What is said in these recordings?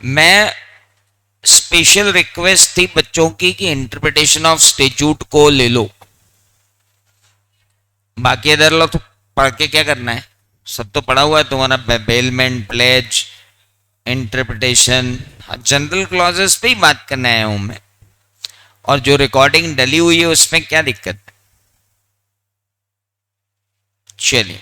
मैं special request थी बच्चों की कि इंटरप्रिटेशन ऑफ स्टेट्यूट को ले लो, बाकी अदर लोग तो पढ़ के क्या करना है, सब तो पढ़ा हुआ है तुम्हारा, bailment, pledge, interpretation, general clauses पे ही बात करने आया हूं मैं। और जो रिकॉर्डिंग डली हुई है उसमें क्या दिक्कत है? चलिए,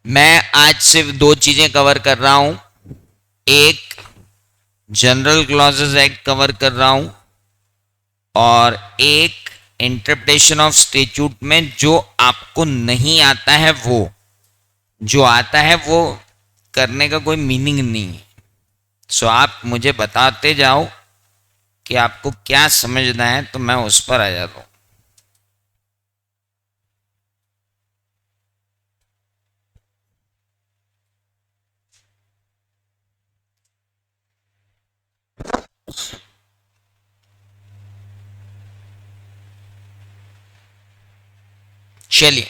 मैं आज सिर्फ दो चीजें कवर कर रहा हूं। एक, जनरल क्लॉजेस एक्ट कवर कर रहा हूं, और एक इंटरप्रिटेशन ऑफ स्टेट्यूट में जो आपको नहीं आता है, वो जो आता है वो करने का कोई मीनिंग नहीं है। सो आप मुझे बताते जाओ कि आपको क्या समझना है, तो मैं उस पर आ जाता हूं। चलिए,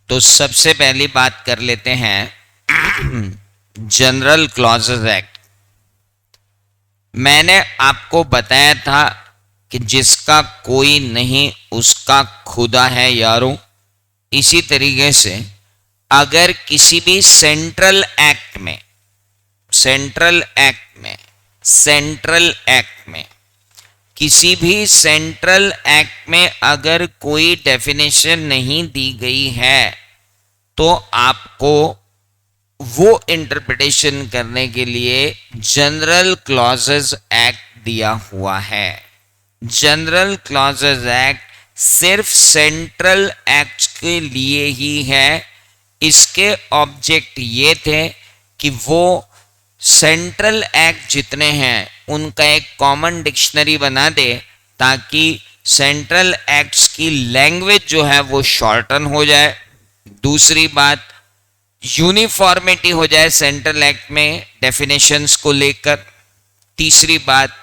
तो सबसे पहली बात कर लेते हैं जनरल क्लॉजेस एक्ट। मैंने आपको बताया था कि जिसका कोई नहीं उसका खुदा है यारों। इसी तरीके से अगर किसी भी सेंट्रल एक्ट में सेंट्रल एक्ट में सेंट्रल एक्ट में किसी भी सेंट्रल एक्ट में अगर कोई डेफिनेशन नहीं दी गई है, तो आपको वो इंटरप्रिटेशन करने के लिए जनरल क्लॉजेस एक्ट दिया हुआ है। जनरल क्लॉजेस एक्ट सिर्फ सेंट्रल एक्ट के लिए ही है। इसके ऑब्जेक्ट ये थे कि वो सेंट्रल एक्ट जितने हैं उनका एक कॉमन डिक्शनरी बना दे, ताकि सेंट्रल एक्ट्स की लैंग्वेज जो है वो शॉर्टन हो जाए। दूसरी बात, यूनिफॉर्मिटी हो जाए सेंट्रल एक्ट में डेफिनेशंस को लेकर। तीसरी बात,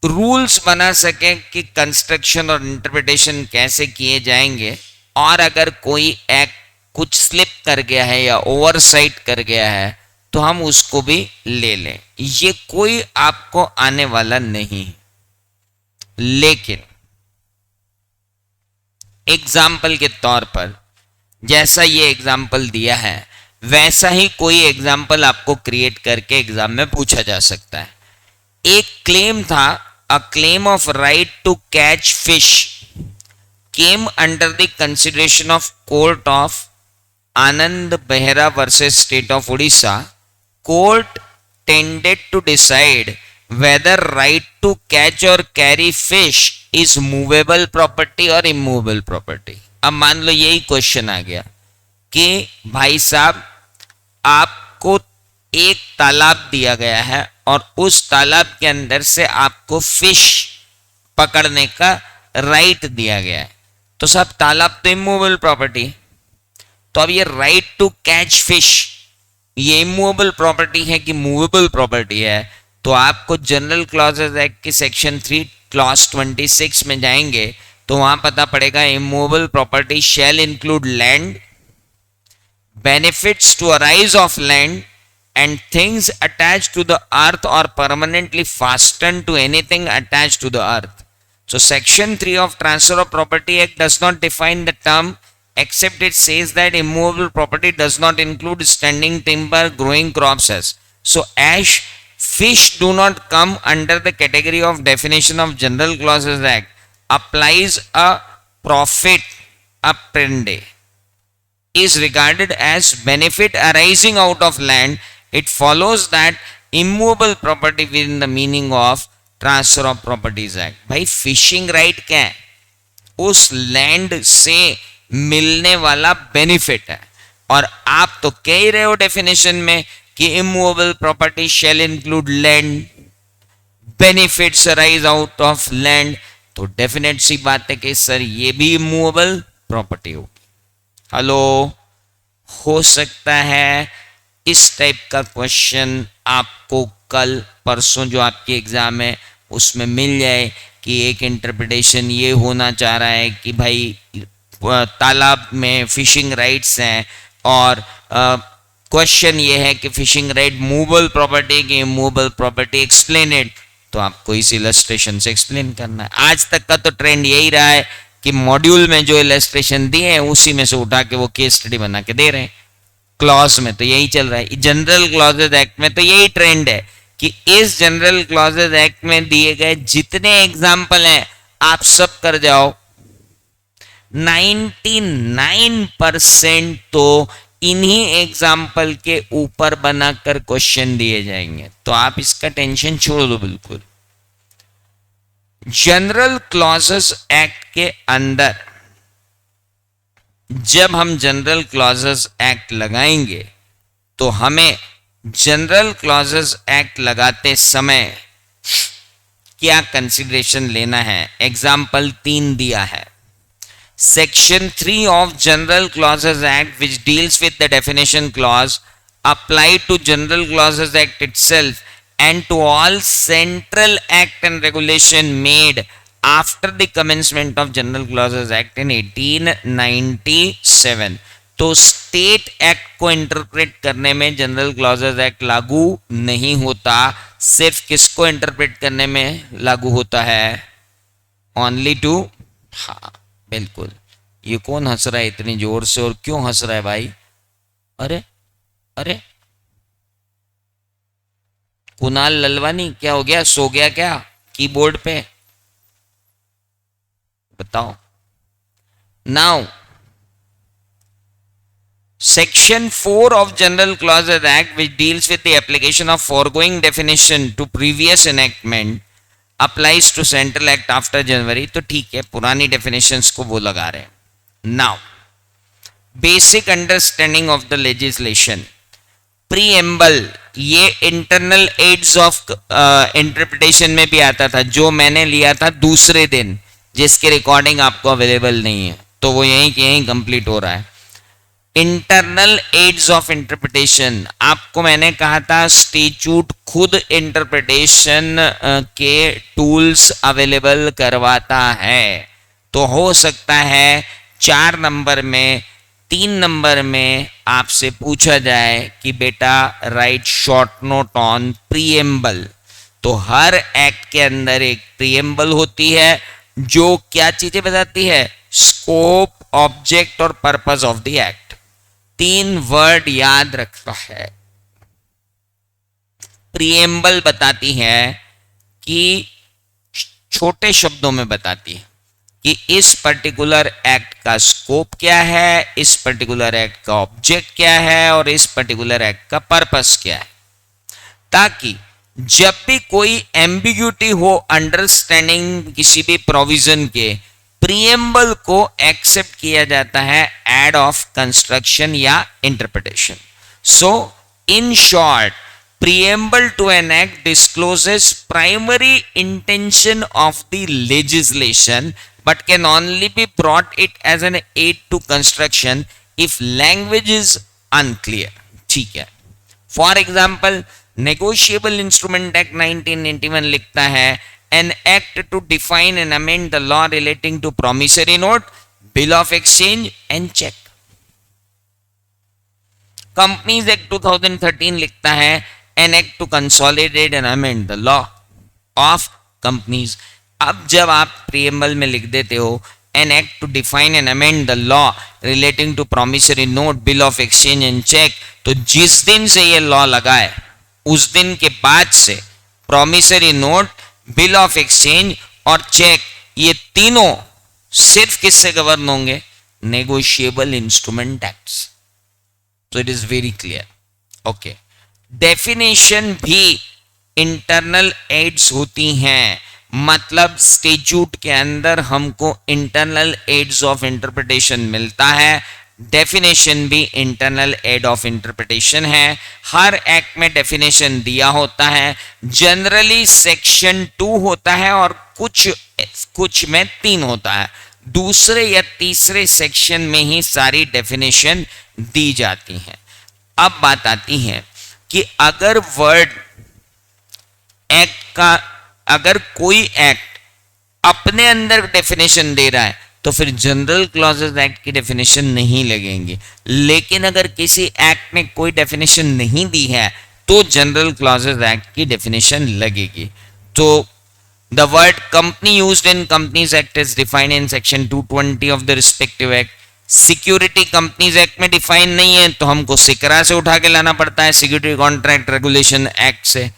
रूल्स बना सकें कि कंस्ट्रक्शन और इंटरप्रिटेशन कैसे किए जाएंगे, और अगर कोई एक्ट कुछ स्लिप कर गया है या ओवरसाइट कर गया है तो हम उसको भी ले लें। ये कोई आपको आने वाला नहीं। लेकिन एग्जाम्पल के तौर पर जैसा ये एग्जाम्पल दिया है वैसा ही कोई एग्जाम्पल आपको क्रिएट करके एग्जाम में पूछा जा सकता है। एक क्लेम था, a claim of right to catch fish came under the consideration of court of Anand Behera versus state of Orissa. Court tended to decide whether right to catch or carry fish is movable property or immovable property. अब मान लो यही question आ गया कि भाई साहब, आपको एक तालाब दिया गया है और उस तालाब के अंदर से आपको फिश पकड़ने का राइट दिया गया है, तो सब तालाब तो इमूवेबल प्रॉपर्टी। तो अब ये राइट टू कैच फिश ये इमूवेबल प्रॉपर्टी है कि मूवेबल प्रॉपर्टी है? तो आपको जनरल क्लॉजेस एक्ट की सेक्शन 3 क्लॉज 26 में जाएंगे तो वहां पता पड़ेगा immovable property shall include land, benefits to arise of land, and things attached to the earth or permanently fastened to anything attached to the earth. So section 3 of transfer of property act does not define the term, except it says that immovable property does not include standing timber, growing crops as. So as fish do not come under the category of definition of general clauses act, applies a profit apprende is regarded as benefit arising out of land, it follows that immovable property within the meaning of transfer of properties act. भाई fishing right क्या है? उस land से मिलने वाला benefit है, और आप तो कह ही रहे हो डेफिनेशन में कि immovable property shall include land, benefits arise out of land, तो डेफिनेट सी बात है कि सर ये भी immovable प्रॉपर्टी होगी। हेलो, हो सकता है इस टाइप का क्वेश्चन आपको कल परसों जो आपकी एग्जाम है उसमें मिल जाए कि एक इंटरप्रिटेशन ये होना चाह रहा है कि भाई तालाब में फिशिंग राइट्स हैं और क्वेश्चन ये है कि फिशिंग राइट मूवेबल प्रॉपर्टी की मूवेबल प्रॉपर्टी एक्सप्लेन इट, तो आपको इस इलस्ट्रेशन से एक्सप्लेन करना है। आज तक का तो ट्रेंड यही रहा है कि मॉड्यूल में जो इलस्ट्रेशन दिए हैं उसी में से उठा के वो केस स्टडी बना के दे रहे हैं। क्लॉज में तो यही चल रहा है, जनरल क्लॉजेज एक्ट में तो यही ट्रेंड है कि इस जनरल क्लॉजेज एक्ट में दिए गए जितने एग्जाम्पल हैं आप सब कर जाओ, 99% तो इन्हीं एग्जाम्पल के ऊपर बनाकर क्वेश्चन दिए जाएंगे। तो आप इसका टेंशन छोड़ दो बिल्कुल। जनरल क्लॉजेस एक्ट के अंदर जब हम जनरल क्लॉजेस एक्ट लगाएंगे तो हमें जनरल क्लॉजेस एक्ट लगाते समय क्या कंसीडरेशन लेना है। एग्जाम्पल 3 दिया है। Section 3 of General Clauses Act, which deals with the definition clause, apply to General Clauses Act itself and to all central act and regulation made after the commencement of General Clauses Act in 1897. तो state act को interpret करने में general clauses act लागू नहीं होता, सिर्फ किसको interpret करने में लागू होता है, ओनली टू, हाँ बिल्कुल। ये कौन हंस रहा है इतनी जोर से और क्यों हंस रहा है भाई? अरे अरे कुणाल ललवानी, क्या हो गया, सो गया क्या कीबोर्ड पे? बताओ। Now Section 4 of General Clauses Act, which deals with the application of foregoing definition to previous enactment, applies to Central Act after January। तो ठीक है, पुरानी definitions को वो लगा रहे हैं। Now, basic understanding of the legislation, preamble, ये internal aids of interpretation में भी आता था, जो मैंने लिया था दूसरे दिन, जिसकी रिकॉर्डिंग आपको अवेलेबल नहीं है, तो वो यहीं कंप्लीट हो रहा है। इंटरनल एड्स ऑफ इंटरप्रिटेशन, आपको मैंने कहा था स्टेच्यूट खुद इंटरप्रिटेशन के टूल्स अवेलेबल करवाता है। तो हो सकता है 4 नंबर में 3 नंबर में आपसे पूछा जाए कि बेटा right short note on preamble. तो हर एक्ट के अंदर एक प्रीएम्बल होती है जो क्या चीजें बताती है, स्कोप, ऑब्जेक्ट और purpose of the act. 3 word याद रखता है। प्रीएम्बल बताती है कि छोटे शब्दों में बताती है कि इस पर्टिकुलर एक्ट का स्कोप क्या है, इस पर्टिकुलर एक्ट का ऑब्जेक्ट क्या है और इस पर्टिकुलर एक्ट का पर्पस क्या है, ताकि जब भी कोई एम्बिग्यूटी हो अंडरस्टैंडिंग किसी भी प्रोविजन के, प्रीएम्बल को एक्सेप्ट किया जाता है एड ऑफ कंस्ट्रक्शन या interpretation. So in short, preamble to an act discloses primary intention of the legislation but can only be brought it as an aid to construction if language is unclear। ठीक है, for example negotiable instrument act 1991 लिखता है an act to define and amend the law relating to promissory note, bill of exchange and check। Companies act 2013 लिखता है an act to consolidate and amend the law of companies। अब जब आप preamble में लिख देते हो an act to define and amend the law relating to promissory note, bill of exchange and check, तो जिस दिन से ये लॉ लगा है उस दिन के बाद से promissory note, bill of exchange और चेक, ये तीनों सिर्फ किससे गवर्न होंगे, नेगोशिएबल इंस्ट्रूमेंट एक्ट्स। तो it is very clear. Okay, definition भी इंटरनल एड्स होती हैं, मतलब स्टेच्यूट के अंदर हमको इंटरनल एड्स ऑफ इंटरप्रिटेशन मिलता है, डेफिनेशन भी इंटरनल एड ऑफ इंटरप्रिटेशन है। हर एक्ट में डेफिनेशन दिया होता है, जनरली सेक्शन 2 होता है और कुछ में 3 होता है, दूसरे या तीसरे सेक्शन में ही सारी डेफिनेशन दी जाती हैं। अब बात आती है कि अगर वर्ड एक्ट का अगर कोई एक्ट अपने अंदर डेफिनेशन दे रहा है तो फिर जनरल क्लॉजेज एक्ट की डेफिनेशन नहीं लगेंगे, लेकिन अगर किसी एक्ट ने कोई डेफिनेशन नहीं दी है तो जनरल क्लॉजेज एक्ट की डेफिनेशन लगेगी। तो the word company used in companies act is defined in section 220 of the respective act. Security companies act में डिफाइन नहीं है तो हमको सिकरा से उठा के लाना पड़ता है, सिक्योरिटी कॉन्ट्रैक्ट रेगुलेशन एक्ट से।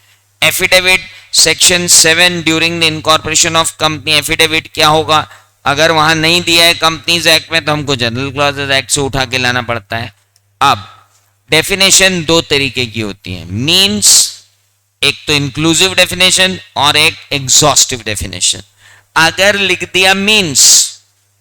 Affidavit section 7 during the incorporation of company, affidavit क्या होगा, अगर वहां नहीं दिया है कंपनीज एक्ट में तो हमको जनरल क्लॉजेज एक्ट से उठा के लाना पड़ता है। अब डेफिनेशन दो तरीके की होती है, मींस एक तो इंक्लूसिव डेफिनेशन और एक एग्जॉस्टिव डेफिनेशन। अगर लिख दिया मींस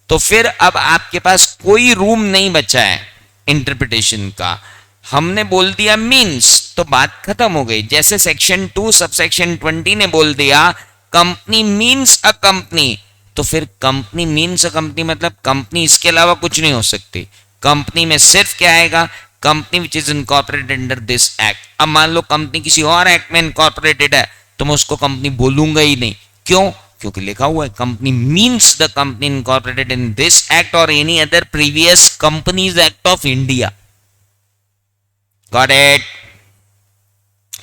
तो फिर अब आपके पास कोई रूम नहीं बचा है इंटरप्रिटेशन का। हमने बोल दिया मींस तो बात खत्म हो गई। जैसे सेक्शन 2 सबसेक्शन 20 ने बोल दिया कंपनी मींस अ कंपनी, तो फिर कंपनी मींस अ कंपनी मतलब कंपनी इसके अलावा कुछ नहीं हो सकती। कंपनी में सिर्फ क्या आएगा, company which is incorporated under this act. अब मान लो कंपनी किसी और एक्ट में इनकॉर्पोरेटेड है तो मैं उसको कंपनी बोलूंगा ही नहीं। क्यों? क्योंकि लिखा हुआ है company means the company incorporated in this act or any other previous companies act of India. Got it?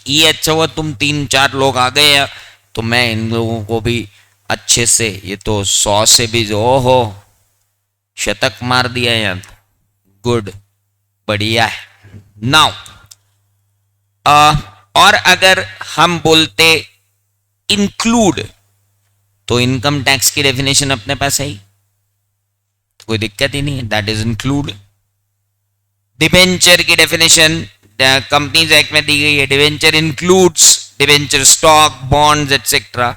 ये अच्छा हुआ तुम 3-4 लोग आ गए हैं तो मैं इन लोगों को भी अच्छे से, ये तो 100 से भी ओहो शतक मार दिया यार, गुड, बढ़िया है। नाउ और अगर हम बोलते इंक्लूड तो इनकम टैक्स की डेफिनेशन अपने पास है ही, तो कोई दिक्कत ही नहीं है, दैट इज इंक्लूड। डिबेंचर की डेफिनेशन कंपनीज एक्ट में दी गई है, debenture includes debenture stock bonds etcetera.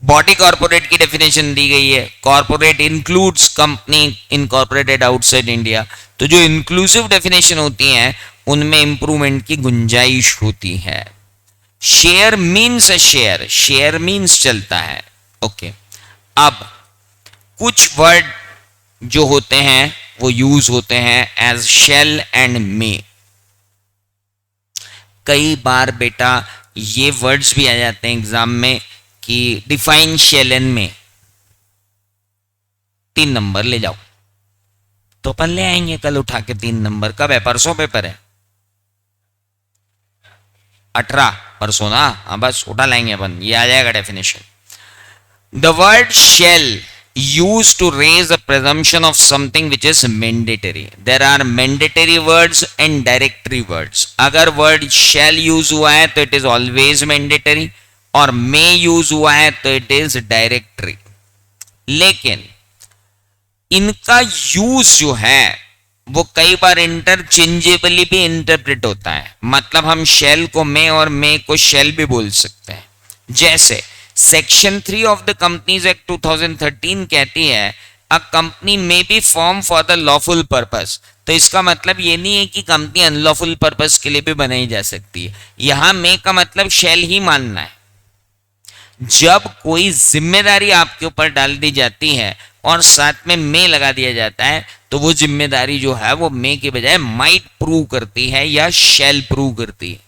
Body corporate की डेफिनेशन दी गई है, corporate includes company incorporated outside India. तो जो इंक्लूसिव डेफिनेशन होती हैं उनमें इंप्रूवमेंट की गुंजाइश होती है। Share means share, share means चलता है, ओके। अब कुछ वर्ड जो होते हैं वो यूज होते हैं एज शेल एंड मे। कई बार बेटा ये वर्ड्स भी आ जाते हैं एग्जाम में कि define shall and may, 3 number ले जाओ, तो अपन ले आएंगे कल उठा के 3 नंबर। कब है? परसों पेपर है 18 परसों ना, हाँ बस उठा लाएंगे अपन, ये आ जाएगा definition. The word shall used to raise a presumption of something which is mandatory. There are mandatory words and directory words. अगर word shall use हुआ है तो it is always mandatory और may use हुआ है तो it is directory। लेकिन इनका यूज जो है वो कई बार इंटरचेंजेबली भी इंटरप्रेट होता है। मतलब हम shall को may और may को shall भी बोल सकते हैं। जैसे section 3 of the companies act 2013 कहती है अ कंपनी में be form for the lawful purpose. तो इसका मतलब ये नहीं है कि कंपनी अनलॉफुल पर्पस के लिए भी बनाई जा सकती है। यहां में का मतलब शैल ही मानना है। जब कोई जिम्मेदारी आपके ऊपर डाल दी जाती है और साथ में में लगा दिया जाता है तो वो जिम्मेदारी जो है वो में के बजाय माइट प्रूव करती है या शैल प्रूव करती है।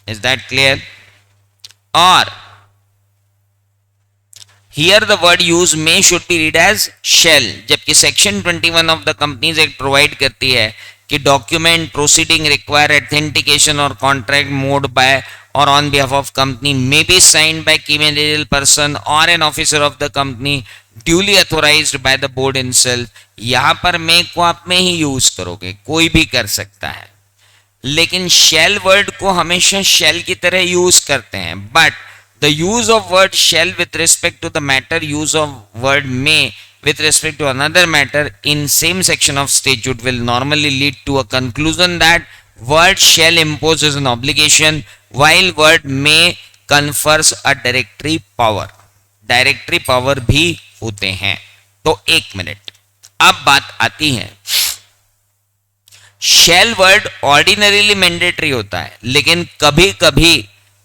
Is that clear? और here the word use may should be read as shall, जबकि section 21 of the companies act provide करती है कि डॉक्यूमेंट प्रोसीडिंग रिक्वायर ऑथेंटिकेशन और कॉन्ट्रैक्ट मोड बाय और on behalf of company may be signed by की managerial person और an officer of the company duly authorised by the board itself. यहां पर मे को आप में ही यूज करोगे, कोई भी कर सकता है, लेकिन shall वर्ड को हमेशा shall की तरह यूज करते हैं। But the use of word shall with respect to the matter use of word may with respect to another matter in same section of statute will normally lead to a conclusion that word shall imposes an obligation while word may confers a directory power। Directory power भी होते हैं। तो 1 minute, अब बात आती है शैल word ordinarily mandatory होता है, लेकिन कभी कभी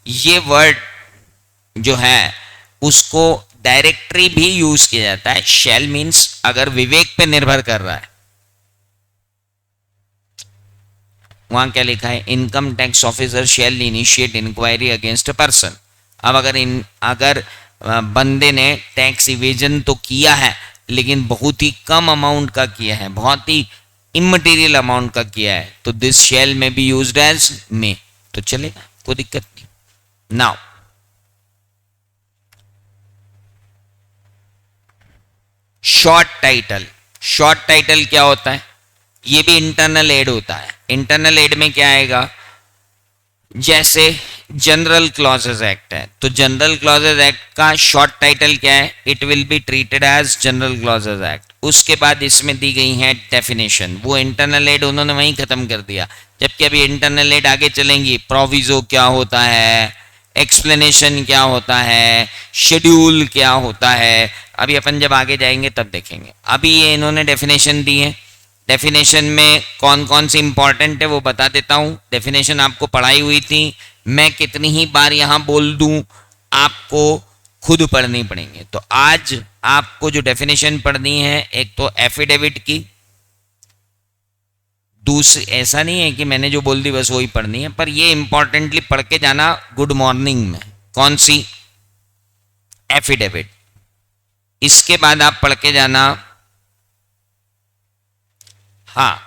ये वर्ड जो है उसको डायरेक्टरी भी यूज किया जाता है। शैल मीन्स अगर विवेक पे निर्भर कर रहा है। वहां क्या लिखा है? Income tax officer shall initiate inquiry against a person. अब अगर बंदे ने टैक्स इवेजन तो किया है लेकिन बहुत ही कम अमाउंट का किया है, बहुत ही इमटेरियल अमाउंट का किया है, तो दिस शेल में बी यूज्ड एज मे, तो चलेगा, कोई दिक्कत नहीं। Now short title, short title क्या होता है? ये भी इंटरनल एड होता है। इंटरनल एड में क्या आएगा? जैसे जनरल क्लॉजेज एक्ट है, तो जनरल क्लॉजेज एक्ट का शॉर्ट टाइटल क्या है? It will be treated as general clauses act. उसके बाद इसमें दी गई है डेफिनेशन, वो इंटरनल एड उन्होंने वहीं खत्म कर दिया, जबकि अभी इंटरनल एड आगे चलेंगी। प्रोविजो क्या होता है, एक्सप्लेनेशन क्या होता है, शेड्यूल क्या होता है, अभी अपन जब आगे जाएंगे तब देखेंगे। अभी ये इन्होंने डेफिनेशन दी है, डेफिनेशन में कौन कौन सी इंपॉर्टेंट है वो बता देता हूं। डेफिनेशन आपको पढ़ाई हुई थी, मैं कितनी ही बार यहां बोल दूं आपको खुद पढ़नी पड़ेंगे। तो आज आपको जो डेफिनेशन पढ़नी है, एक तो एफिडेविट की, दूसरी ऐसा नहीं है कि मैंने जो बोल दी बस वही पढ़नी है, पर ये इंपॉर्टेंटली पढ़ के जाना गुड मॉर्निंग में। कौन सी? एफिडेविट। इसके बाद आप पढ़ के जाना, हाँ,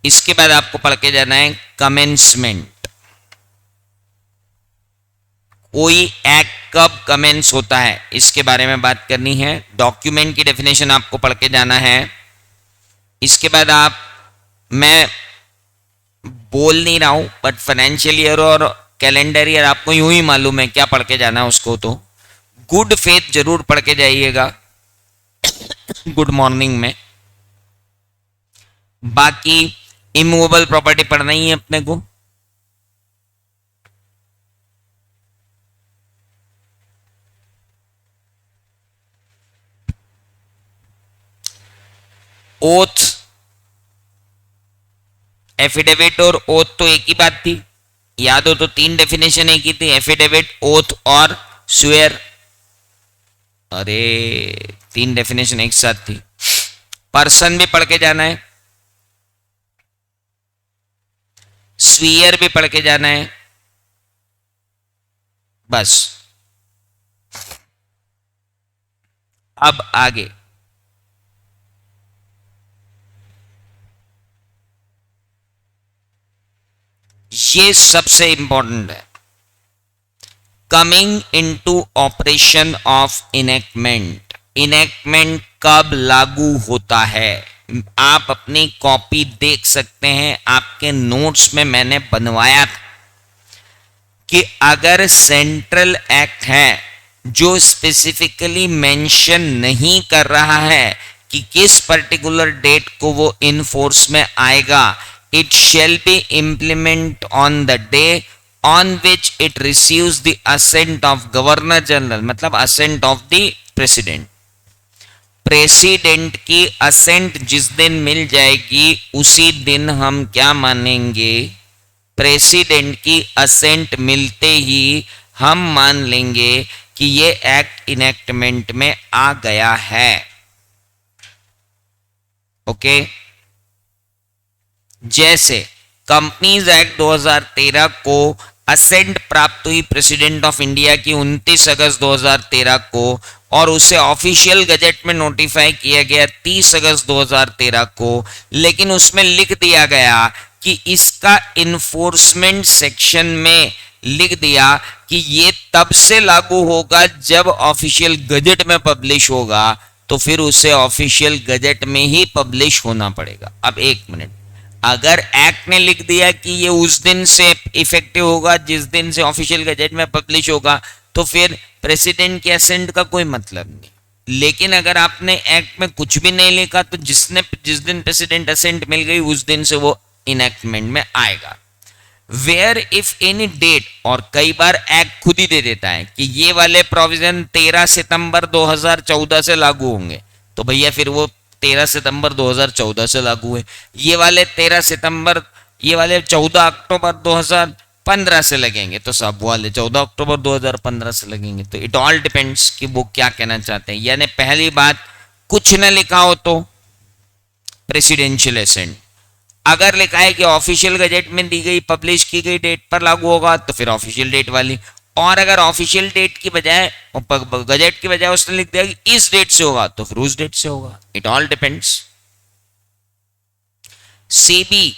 इसके बाद आपको पढ़ के जाना है कमेंसमेंट। कोई एक्ट कब कमेंस होता है इसके बारे में बात करनी है। डॉक्यूमेंट की डेफिनेशन आपको पढ़ के जाना है। इसके बाद मैं बोल नहीं रहा हूं बट फाइनेंशियल ईयर और कैलेंडर ईयर आपको यूं ही मालूम है, क्या पढ़ के जाना है उसको, तो गुड फेथ जरूर पढ़ के जाइएगा गुड मॉर्निंग में। बाकी इमूवेबल प्रॉपर्टी पढ़ना ही है अपने को। ओथ, एफिडेविट और ओथ तो एक ही बात थी, याद हो तो तीन डेफिनेशन एक ही थी, एफिडेविट, ओथ और स्वेयर। अरे तीन डेफिनेशन एक साथ थी। पर्सन भी पढ़ के जाना है, स्वीयर भी पढ़ के जाना है, बस। अब आगे ये सबसे इंपॉर्टेंट है, coming into operation of enactment. Enactment कब लागू होता है? आप अपनी कॉपी देख सकते हैं, आपके नोट्स में मैंने बनवाया था कि अगर सेंट्रल एक्ट है जो स्पेसिफिकली मेंशन नहीं कर रहा है कि किस पर्टिकुलर डेट को वो इन फोर्स में आएगा, it shall be implement on the day on which it receives the assent of governor general, मतलब assent of the president. President की असेंट जिस दिन मिल जाएगी उसी दिन हम क्या मानेंगे? प्रेसिडेंट की असेंट मिलते ही हम मान लेंगे कि ये एक्ट इनेक्टमेंट में आ गया है। ओके, जैसे कंपनीज एक्ट 2013 को असेंट प्राप्त हुई प्रेसिडेंट ऑफ इंडिया की 29 अगस्त 2013 को, और उसे ऑफिशियल गजेट में नोटिफाई किया गया 30 अगस्त 2013 को, लेकिन उसमें लिख दिया गया कि इसका इन्फोर्समेंट सेक्शन में लिख दिया कि ये तब से लागू होगा जब ऑफिशियल गजेट में पब्लिश होगा, तो फिर उसे ऑफिशियल गजेट में ही पब्लिश होना पड़ेगा। अब एक मिनट, अगर एक्ट ने लिख दिया कि ये उस दिन से इफेक्टिव होगा जिस दिन से ऑफिशियल गजेट में पब्लिश होगा, तो फिर प्रेसिडेंट के असेंट का कोई मतलब नहीं। लेकिन अगर आपने एक्ट में कुछ भी नहीं लिखा तो जिस दिन प्रेसिडेंट असेंट मिल गई उस दिन से वो इनैक्टमेंट में आएगा। वेयर इफ एनी डेट, और कई बार एक्ट खुद ही दे देता है कि ये वाले प्रोविजन 13 सितंबर 2014 से लागू होंगे, तो भैया फिर वो 13 सितंबर 2014 से लागू है। ये वाले 13 सितंबर, ये वाले 14 अक्टूबर 2015 से लगेंगे, तो सब वाले 14 अक्टूबर 2015 से लगेंगे। तो इट ऑल डिपेंड्स कि वो क्या कहना चाहते हैं। यानी पहली बात, कुछ न लिखा हो तो प्रेसिडेंशियल असेंट, अगर लिखा है कि ऑफिशियल गजेट में दी गई पब्लिश की गई डेट पर लागू होगा तो फिर ऑफिशियल डेट वाली, और अगर ऑफिशियल डेट की बजाय गजेट की बजाय उसने लिख दिया कि इस डेट से होगा तो फिर उस डेट से होगा. It all depends. SEBI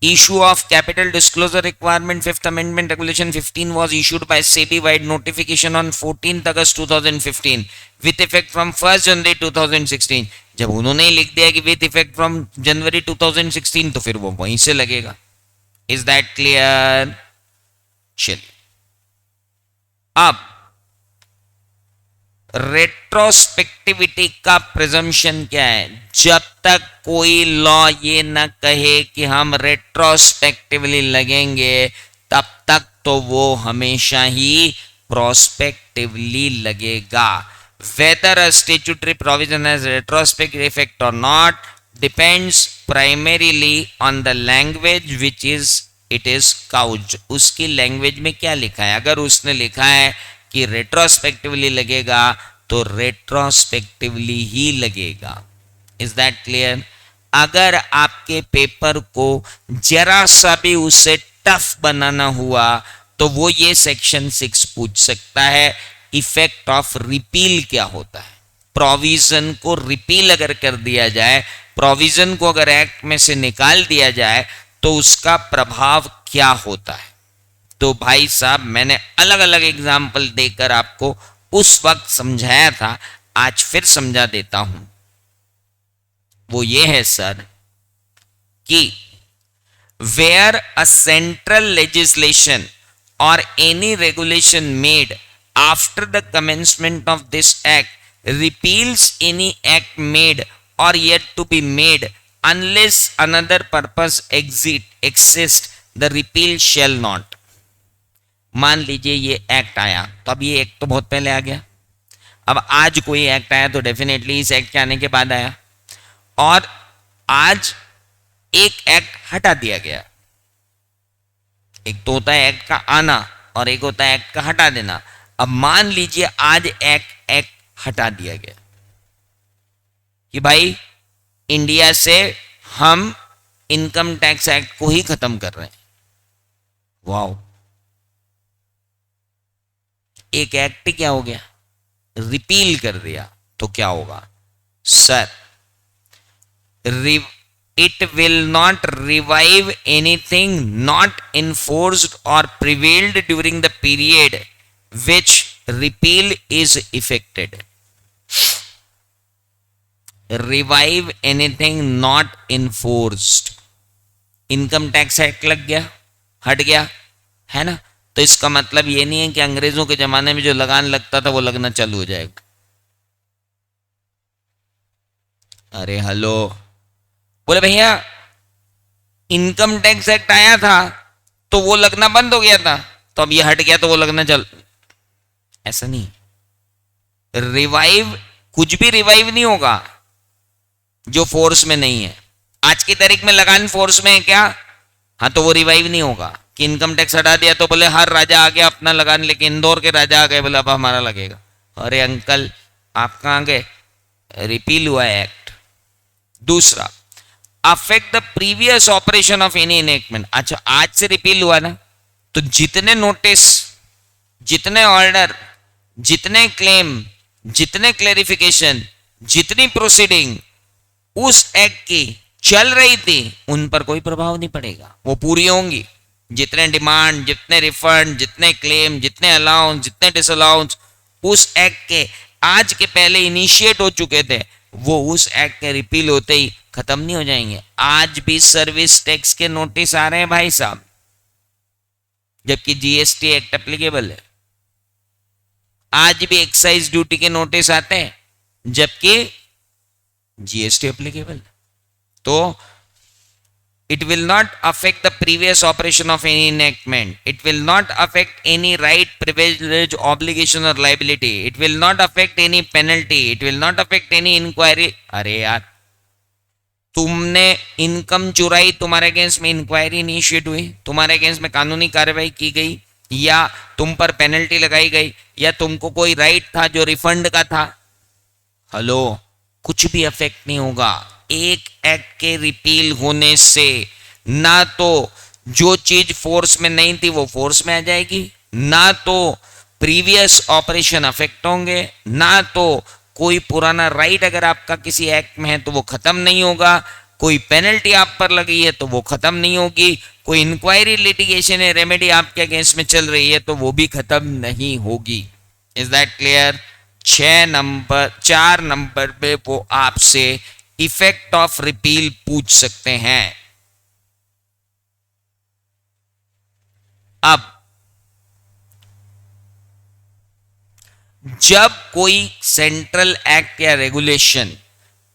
issue of capital disclosure requirement fifth amendment regulation 15 was issued by SEBI wide notification on 14th August 2015 with effect from 1st January 2016. जब उन्होंने लिख दिया कि with effect from January 2016 तो फिर वो वहीं से लगेगा. Is that clear? चलिए अब रेट्रोस्पेक्टिविटी का प्रिजम्पशन क्या है. जब तक कोई लॉ ये न कहे कि हम रेट्रोस्पेक्टिवली लगेंगे तब तक तो वो हमेशा ही प्रोस्पेक्टिवली लगेगा. Whether a statutory provision has retrospective effect or not depends primarily on the language which is it is couched. उसकी लैंग्वेज में क्या लिखा है. अगर उसने लिखा है कि रेट्रोस्पेक्टिवली लगेगा तो रेट्रोस्पेक्टिवली ही लगेगा. Is that clear. अगर आपके पेपर को जरा सा भी उसे टफ बनाना हुआ तो वो ये सेक्शन 6 पूछ सकता है. इफेक्ट ऑफ रिपील क्या होता है. प्रोविजन को रिपील अगर कर दिया जाए, प्रोविजन को अगर एक्ट में से निकाल दिया जाए तो उसका प्रभाव क्या होता है. तो भाई साहब मैंने अलग अलग एग्जाम्पल देकर आपको उस वक्त समझाया था, आज फिर समझा देता हूं. वो ये है सर कि where a central legislation or any regulation made after the commencement of this act repeals any act made or yet to be made unless another purpose exist the repeal shall not. मान लीजिए ये act आया, तो अब ये act तो बहुत पहले आ गया. अब आज कोई एक्ट आया तो डेफिनेटली इस एक्ट के आने के बाद आया, और आज एक एक्ट हटा दिया गया. एक तो होता है एक्ट का आना और एक होता है एक्ट का हटा देना. अब मान लीजिए आज एक्ट हटा दिया गया कि भाई इंडिया से हम इनकम टैक्स एक्ट को ही खत्म कर रहे हैं. वाओ, एक एक्ट क्या हो गया, रिपील कर दिया. तो क्या होगा sir, it will not revive anything not enforced or prevailed during the period which repeal is effected. Revive anything not enforced. Income tax act लग गया, हट गया, है ना. तो इसका मतलब ये नहीं है कि अंग्रेजों के जमाने में जो लगान लगता था वो लगना चालू हो जाएगा. अरे हेलो, बोले भैया इनकम टैक्स एक्ट आया था तो वो लगना बंद हो गया था, तो अब ये हट गया तो वो लगना चल. ऐसा नहीं. रिवाइव, कुछ भी रिवाइव नहीं होगा जो फोर्स में नहीं है. आज की तारीख में लगान फोर्स में है क्या, हाँ, तो वो रिवाइव नहीं होगा. कि इनकम टैक्स हटा दिया तो बोले हर राजा आ गया अपना लगान, लेकिन इंदौर के राजा आ गए बोले अब हमारा लगेगा. अरे अंकल आप कहां गए, रिपील हुआ है एक्ट. दूसरा, affect the previous operation of any enactment. अच्छा, आज से रिपील हुआ ना, तो जितने नोटिस, जितने ऑर्डर, जितने क्लेम, जितने क्लेरिफिकेशन, जितनी प्रोसीडिंग उस एक्ट की चल रही थी उन पर कोई प्रभाव नहीं पड़ेगा, वो पूरी होंगी. जितने डिमांड, जितने रिफंड, जितने क्लेम, जितने अलाउंस, जितने डिसअलाउंस उस एक्ट के आज के पहले इनिशिएट हो चुके थे वो उस एक्ट के रिपील होते ही खत्म नहीं हो जाएंगे. आज भी सर्विस टैक्स के नोटिस आ रहे हैं भाई साहब, जबकि जीएसटी एक्ट एप्लीकेबल है. आज भी एक्साइज ड्यूटी के नोटिस आते हैं जबकि जीएसटी एप्लीकेबल है. तो it will not affect the previous operation of any enactment. It will not affect any right, privilege, obligation or liability. It will not affect any penalty. It will not affect any inquiry. अरे यार, तुमने income चुराई, तुम्हारे against में inquiry initiate हुई, तुम्हारे against में कानूनी कार्रवाई की गई, या तुम पर पेनल्टी लगाई गई, या तुमको कोई राइट था जो रिफंड का था. हेलो, कुछ भी अफेक्ट नहीं होगा. एक एक्ट के रिपील होने से ना तो जो चीज फोर्स में नहीं थी वो फोर्स में आ जाएगी, ना तो प्रीवियस ऑपरेशन अफेक्ट होंगे, ना तो कोई पुराना राइट अगर आपका किसी एक्ट में है तो वो खत्म नहीं होगा, कोई पेनल्टी आप पर लगी है तो वो खत्म नहीं होगी, कोई इंक्वायरी लिटिगेशन है रेमेडी आपके अगेंस्ट में चल रही है तो वो भी खत्म नहीं होगी। Is that clear? 4 नंबर पे वो आपसे इफेक्ट ऑफ रिपील पूछ सकते हैं। अब जब कोई सेंट्रल एक्ट या regulation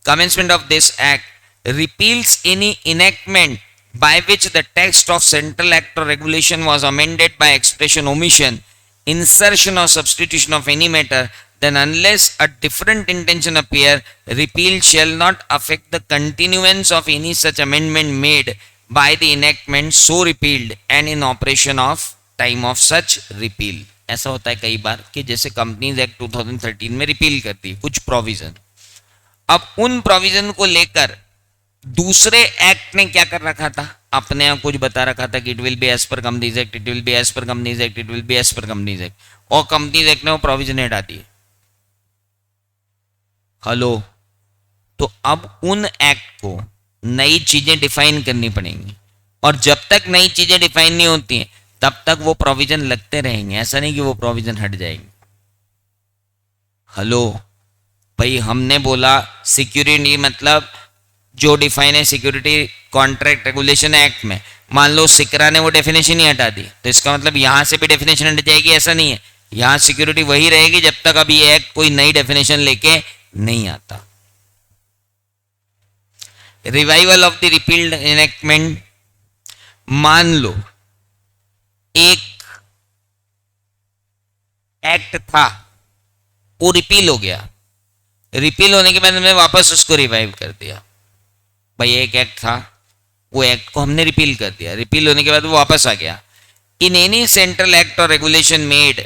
commencement of this act repeals any enactment by which the text of central act or regulation was amended by expression, omission, insertion or substitution of any matter, then unless a different intention appear, repeal shall not affect the continuance of any such amendment made by the enactment so repealed and in operation of time of such repeal। ऐसा होता है कई बार कि जैसे companies act 2013 में repeal करती है कुछ प्रोविजन, अब उन प्रोविजन को लेकर दूसरे एक्ट ने क्या कर रखा था, अपने आप कुछ बता रखा था कि it will be as per companies act, it will be as per companies act, it will be as per companies act, और कंपनीज एक्ट ने वो प्रोविजन हटा दिए। हेलो, तो अब उन एक्ट को नई चीजें डिफाइन करनी पड़ेंगी, और जब तक नई चीजें डिफाइन नहीं होती हैं तब तक वो प्रोविजन लगते रहेंगे, ऐसा नहीं कि वो प्रोविजन हट जाएंगे। हेलो भाई, हमने बोला सिक्योरिटी मतलब जो डिफाइन है सिक्योरिटी कॉन्ट्रैक्ट रेगुलेशन एक्ट में, मान लो सिकरा ने वो डेफिनेशन ही हटा दी तो इसका मतलब यहां से भी डेफिनेशन हट जाएगी, ऐसा नहीं है, यहां सिक्योरिटी वही रहेगी जब तक अभी ये एक्ट कोई नई डेफिनेशन लेके नहीं आता। Revival of the repealed enactment, मान लो एक एक्ट था वो रिपील हो गया, रिपील होने के बाद हमने वापस उसको रिवाइव कर दिया। भाई एक एक्ट था, वो एक्ट को हमने रिपील कर दिया, रिपील होने के बाद वो वापस आ गया। In any central act or regulation made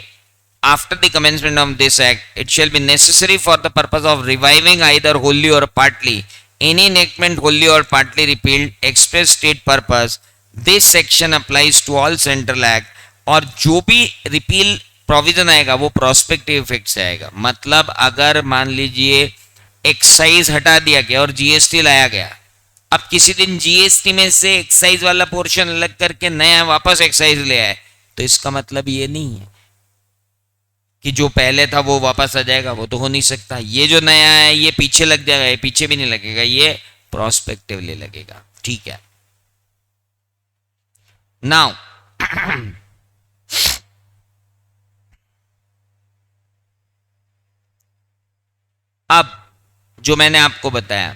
after the commencement of this act it shall be necessary for the purpose of reviving either wholly or partly any enactment wholly or partly repealed express state purpose. This section applies to all central act, और जो भी repeal provision आएगा वो prospective effect से आएगा। मतलब अगर मान लीजिए एक्साइज हटा दिया गया और जीएसटी लाया गया, अब किसी दिन जीएसटी में से एक्साइज वाला पोर्शन अलग करके नया वापस एक्साइज ले आए तो इसका मतलब ये नहीं है कि जो पहले था वो वापस आ जाएगा, वो तो हो नहीं सकता। ये जो नया है ये पीछे लग जाएगा, ये पीछे भी नहीं लगेगा, ये प्रोस्पेक्टिवली लगेगा। ठीक है, नाउ अब जो मैंने आपको बताया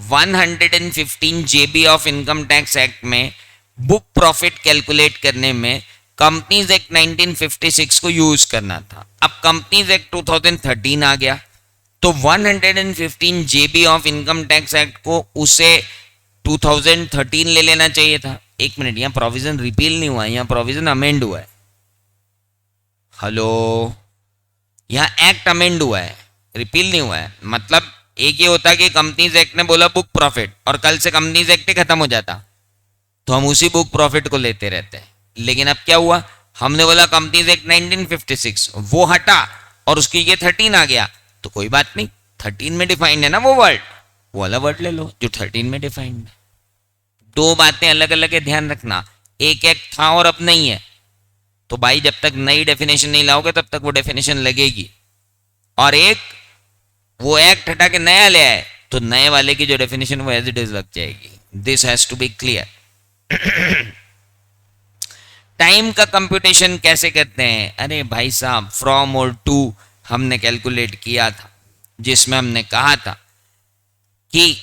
115 जेबी ऑफ इनकम टैक्स एक्ट में बुक प्रॉफिट कैलकुलेट करने में कंपनीज एक्ट 1956 को यूज करना था। अब कंपनीज एक्ट 2013 आ गया तो 115 जेबी ऑफ इनकम टैक्स एक्ट को उसे 2013 ले लेना चाहिए था। एक मिनट, यहां प्रोविजन रिपील नहीं हुआ है, यहां प्रोविजन अमेंड हुआ है। हेलो, यहां एक्ट अमेंड हुआ है, रिपील नहीं हुआ है। मतलब एक ये होता कि कंपनीज एक्ट ने बोला बुक प्रॉफिट और कल से कंपनीज एक्ट ही खत्म हो जाता तो हम उसी बुक प्रॉफिट को लेते रहते हैं। लेकिन अब क्या हुआ, हमने बोला कंपनीज एक्ट 1956 वो हटा और उसकी ये 13 आ गया तो कोई बात नहीं, 13 में डिफाइंड है ना वो वर्ड, वो वाला वर्ड ले लो जो 13 में डिफाइंड है। दो बातें अलग अलग है, ध्यान रखना। एक एक्ट था और अब नहीं है तो भाई जब तक नई डेफिनेशन नहीं लाओगे तब तक वो डेफिनेशन लगेगी, और एक वो एक्ट हटा के नया ले आए तो नए वाले की जो डेफिनेशन वो एज इट इज लग जाएगी। This has to be clear. Time का कंप्यूटेशन कैसे करते हैं? अरे भाई साहब, फ्रॉम और टू हमने कैलकुलेट किया था जिसमें हमने कहा था कि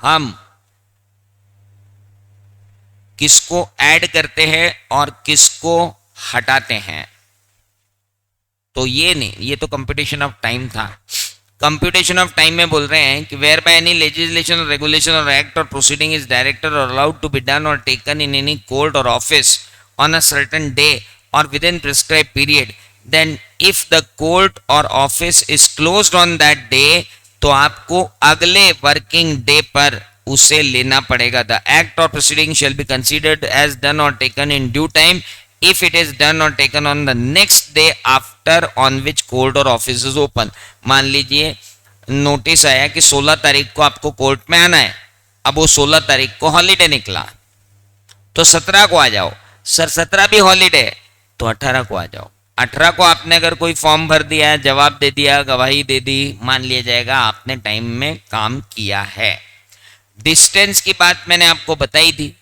हम किसको ऐड करते हैं और किसको हटाते हैं। तो ये नहीं, ये तो कंप्यूटेशन ऑफ टाइम था। कंप्यूटेशन ऑफ टाइम में बोल रहे हैं कि where by any legislation regulation or act or proceeding is directed or allowed to be done or taken in any court or office on a certain day or within prescribe period, then if the court or office is closed on that day तो आपको अगले working day पर उसे लेना पड़ेगा। The act or proceeding shall be considered as done or taken in due time if it is done or taken on the next day after on which court or office is open। मान लीजिए notice आया कि 16 तारीख को आपको court में आना है, अब वो 16 तारीख को हॉलीडे निकला तो 17 को आ जाओ। सर 17 भी हॉलीडे तो 18 को आ जाओ। 18 को आपने अगर कोई फॉर्म भर दिया, जवाब दे दिया, गवाही दे दी, मान लिया जाएगा आपने टाइम में काम किया है। डिस्टेंस की बात मैंने आपको बताई थी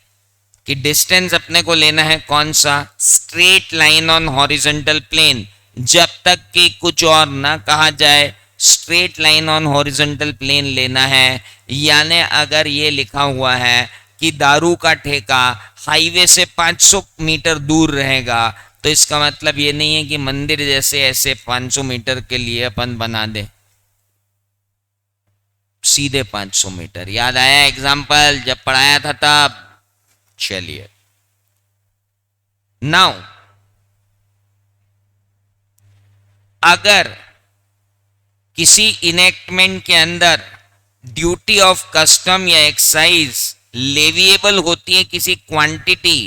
कि डिस्टेंस अपने को लेना है कौन सा, straight line on horizontal plane, जब तक कि कुछ और ना कहा जाए straight line on horizontal plane लेना है। यानी अगर ये लिखा हुआ है कि दारू का ठेका हाईवे से 500 मीटर दूर रहेगा तो इसका मतलब ये नहीं है कि मंदिर जैसे ऐसे 500 मीटर के लिए अपन बना दे, सीधे 500 मीटर। याद आया एग्जाम्पल जब पढ़ाया था तब? चलिए नाउ अगर किसी इनेक्टमेंट के अंदर ड्यूटी ऑफ कस्टम या एक्साइज लेविएबल होती है किसी क्वांटिटी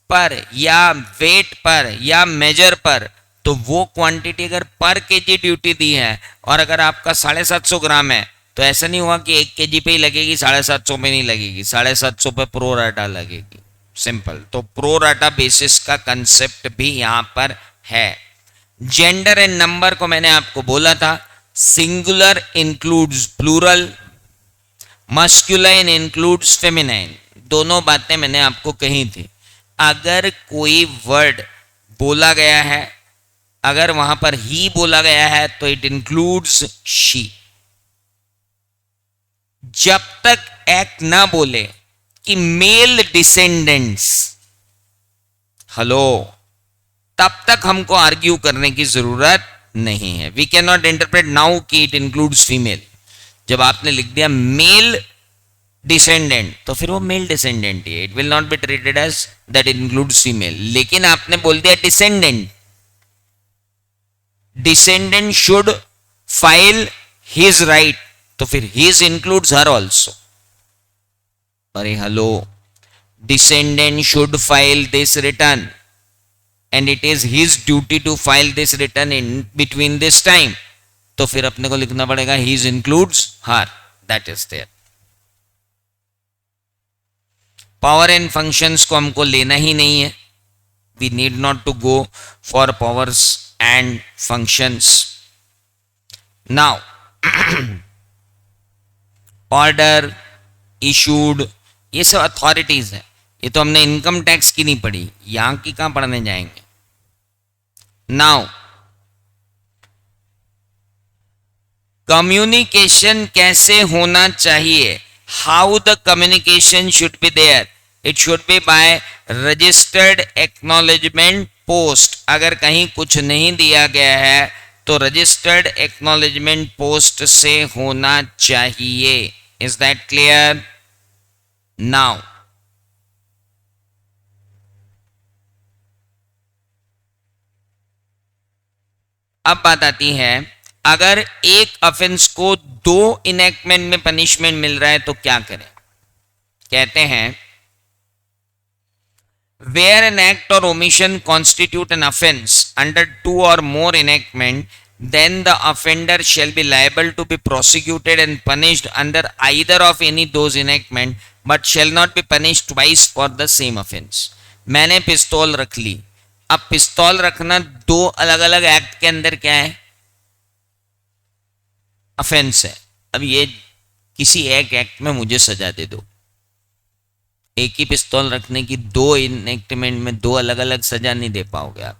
पर या वेट पर या मेजर पर, तो वो क्वांटिटी अगर पर केजी ड्यूटी दी है और अगर आपका 750 ग्राम है तो ऐसा नहीं हुआ कि 1 केजी पे ही लगेगी, 750 पे नहीं लगेगी, 750 पे प्रो राटा लगेगी। सिंपल। तो प्रो राटा बेसिस का कंसेप्ट भी यहां पर है। जेंडर एंड नंबर को मैंने आपको बोला था, singular includes plural, masculine includes feminine, दोनों बातें मैंने आपको कही थी। अगर कोई वर्ड बोला गया है, अगर वहां पर ही बोला गया है तो इट इंक्लूड्स शी। जब तक एक्ट ना बोले कि मेल डिसेंडेंट्स, हेलो, तब तक हमको आर्ग्यू करने की जरूरत नहीं है। We can not interpret now कि इट इंक्लूड्स फीमेल। जब आपने लिख दिया मेल डिसेंडेंट तो फिर वो मेल डिसेंडेंट ही है, it will not be treated as that includes female. लेकिन आपने बोल दिया descendant, descendant should file his right, तो फिर हिज इंक्लूड्स हर ऑल्सो। अरे hello, descendant should file this return and it is his duty to file this return in between this time, तो फिर अपने को लिखना पड़ेगा his includes her, that is there. Power and functions को हमको लेना ही नहीं है, we need not to go for powers and functions. Now order issued, ये सब अथॉरिटीज है, ये तो हमने इनकम टैक्स की नहीं पढ़ी, यहां की कहां पढ़ने जाएंगे। नाउ कम्युनिकेशन कैसे होना चाहिए, how the communication should be there, it should be by registered acknowledgement post. अगर कहीं कुछ नहीं दिया गया है तो रजिस्टर्ड एक्नॉलेजमेंट पोस्ट से होना चाहिए। Is that clear? नाउ अब बात आती है, अगर एक ऑफेंस को 2 इनेक्टमेंट में पनिशमेंट मिल रहा है तो क्या करें। कहते हैं वेयर एन एक्ट और omission constitute an offence under 2 or more enactment, then the offender shall be liable to be prosecuted and punished under either of any those enactment, but shall not be punished twice for the same offense। मैंने पिस्तौल रख ली, अब पिस्तौल रखना 2 अलग अलग act के अंदर क्या है, ऑफेंस है। अब ये किसी एक एक्ट में मुझे सजा दे दो, एक ही पिस्तौल रखने की 2 इनेक्टमेंट में 2 अलग अलग सजा नहीं दे पाओगे आप,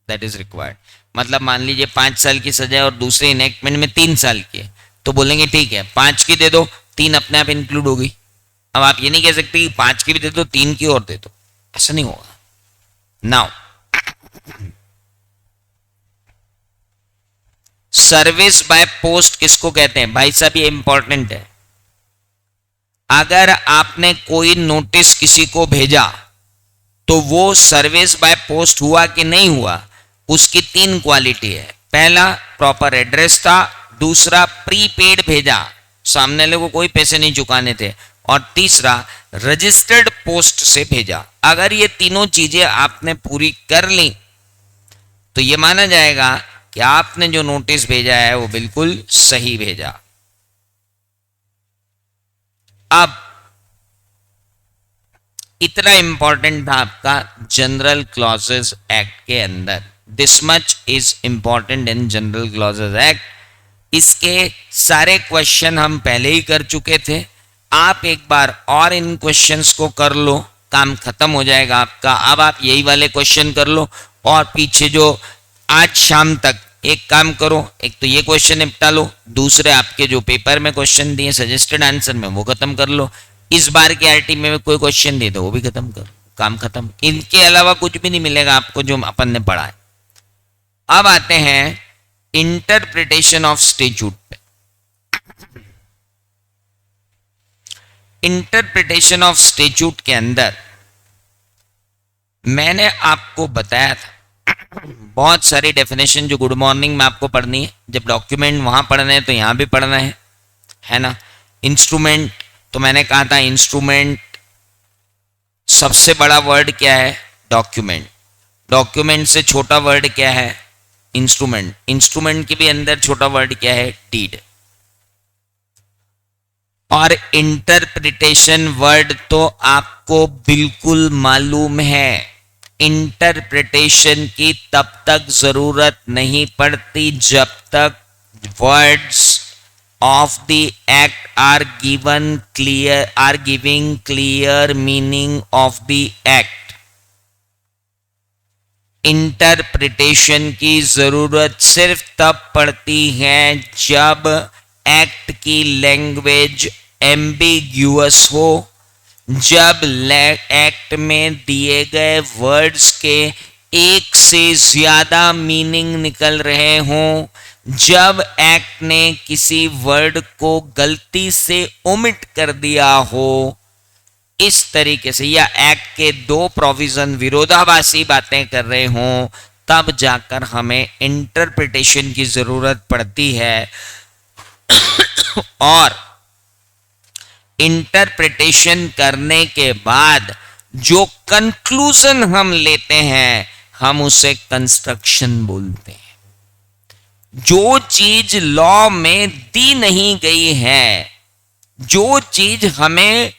दैट इज रिक्वायर्ड। मतलब मान लीजिए 5 साल की सजा और दूसरे इनेक्टमेंट में 3 साल की है, तो बोलेंगे ठीक है 5 की दे दो, 3 अपने आप इंक्लूड हो गई। अब आप ये नहीं कह सकते कि 5 की भी दे दो 3 की और दे दो, ऐसा नहीं होगा। नाउ सर्विस बाय पोस्ट किसको कहते हैं भाई साहब, ये इंपॉर्टेंट है। अगर आपने कोई नोटिस किसी को भेजा तो वो सर्विस बाय पोस्ट हुआ कि नहीं हुआ, उसकी 3 क्वालिटी है। पहला प्रॉपर एड्रेस था, दूसरा प्रीपेड भेजा, सामने वाले को कोई पैसे नहीं चुकाने थे, और तीसरा रजिस्टर्ड पोस्ट से भेजा। अगर ये तीनों चीजें आपने पूरी कर ली तो ये माना जाएगा कि आपने जो नोटिस भेजा है वो बिल्कुल सही भेजा। अब इतना इंपॉर्टेंट था आपका जनरल क्लॉजेस एक्ट के अंदर, this much is important in general clauses act. इसके सारे क्वेश्चन हम पहले ही कर चुके थे, आप एक बार और इन क्वेश्चंस को कर लो, काम खत्म हो जाएगा आपका। अब आप यही वाले क्वेश्चन कर लो, और पीछे जो आज शाम तक एक काम करो, एक तो ये क्वेश्चन निपटा लो, दूसरे आपके जो पेपर में क्वेश्चन दिए सजेस्टेड आंसर में वो खत्म कर लो, इस बार के आरटी में कोई क्वेश्चन दिए तो वो भी खत्म करो, काम खत्म। इनके अलावा कुछ भी नहीं मिलेगा आपको जो अपन ने पढ़ा है। अब आते हैं इंटरप्रिटेशन ऑफ स्टैट्यूट पे। इंटरप्रिटेशन ऑफ स्टैट्यूट के अंदर मैंने आपको बताया था बहुत सारी डेफिनेशन जो गुड मॉर्निंग में आपको पढ़नी है, जब डॉक्यूमेंट वहां पढ़ना है तो यहां भी पढ़ना है ना। इंस्ट्रूमेंट, तो मैंने कहा था इंस्ट्रूमेंट सबसे बड़ा वर्ड क्या है, डॉक्यूमेंट। डॉक्यूमेंट से छोटा वर्ड क्या है, इंस्ट्रूमेंट। इंस्ट्रूमेंट के भी अंदर छोटा वर्ड क्या है, डीड। और इंटरप्रिटेशन वर्ड तो आपको बिल्कुल मालूम है। इंटरप्रिटेशन की तब तक जरूरत नहीं पड़ती जब तक words of the act are giving clear meaning of the act. Interpretation की जरूरत सिर्फ तब पड़ती है जब एक्ट की लैंग्वेज एम्बिग्यूअस हो, जब एक्ट में दिए गए वर्ड्स के एक से ज्यादा मीनिंग निकल रहे हों, जब एक्ट ने किसी वर्ड को गलती से ओमिट कर दिया हो, इस तरीके से, या एक्ट के दो प्रोविजन विरोधाभासी बातें कर रहे हों, तब जाकर हमें इंटरप्रिटेशन की जरूरत पड़ती है। और इंटरप्रिटेशन करने के बाद जो कंक्लूजन हम लेते हैं हम उसे कंस्ट्रक्शन बोलते हैं। जो चीज लॉ में दी नहीं गई है, जो चीज हमें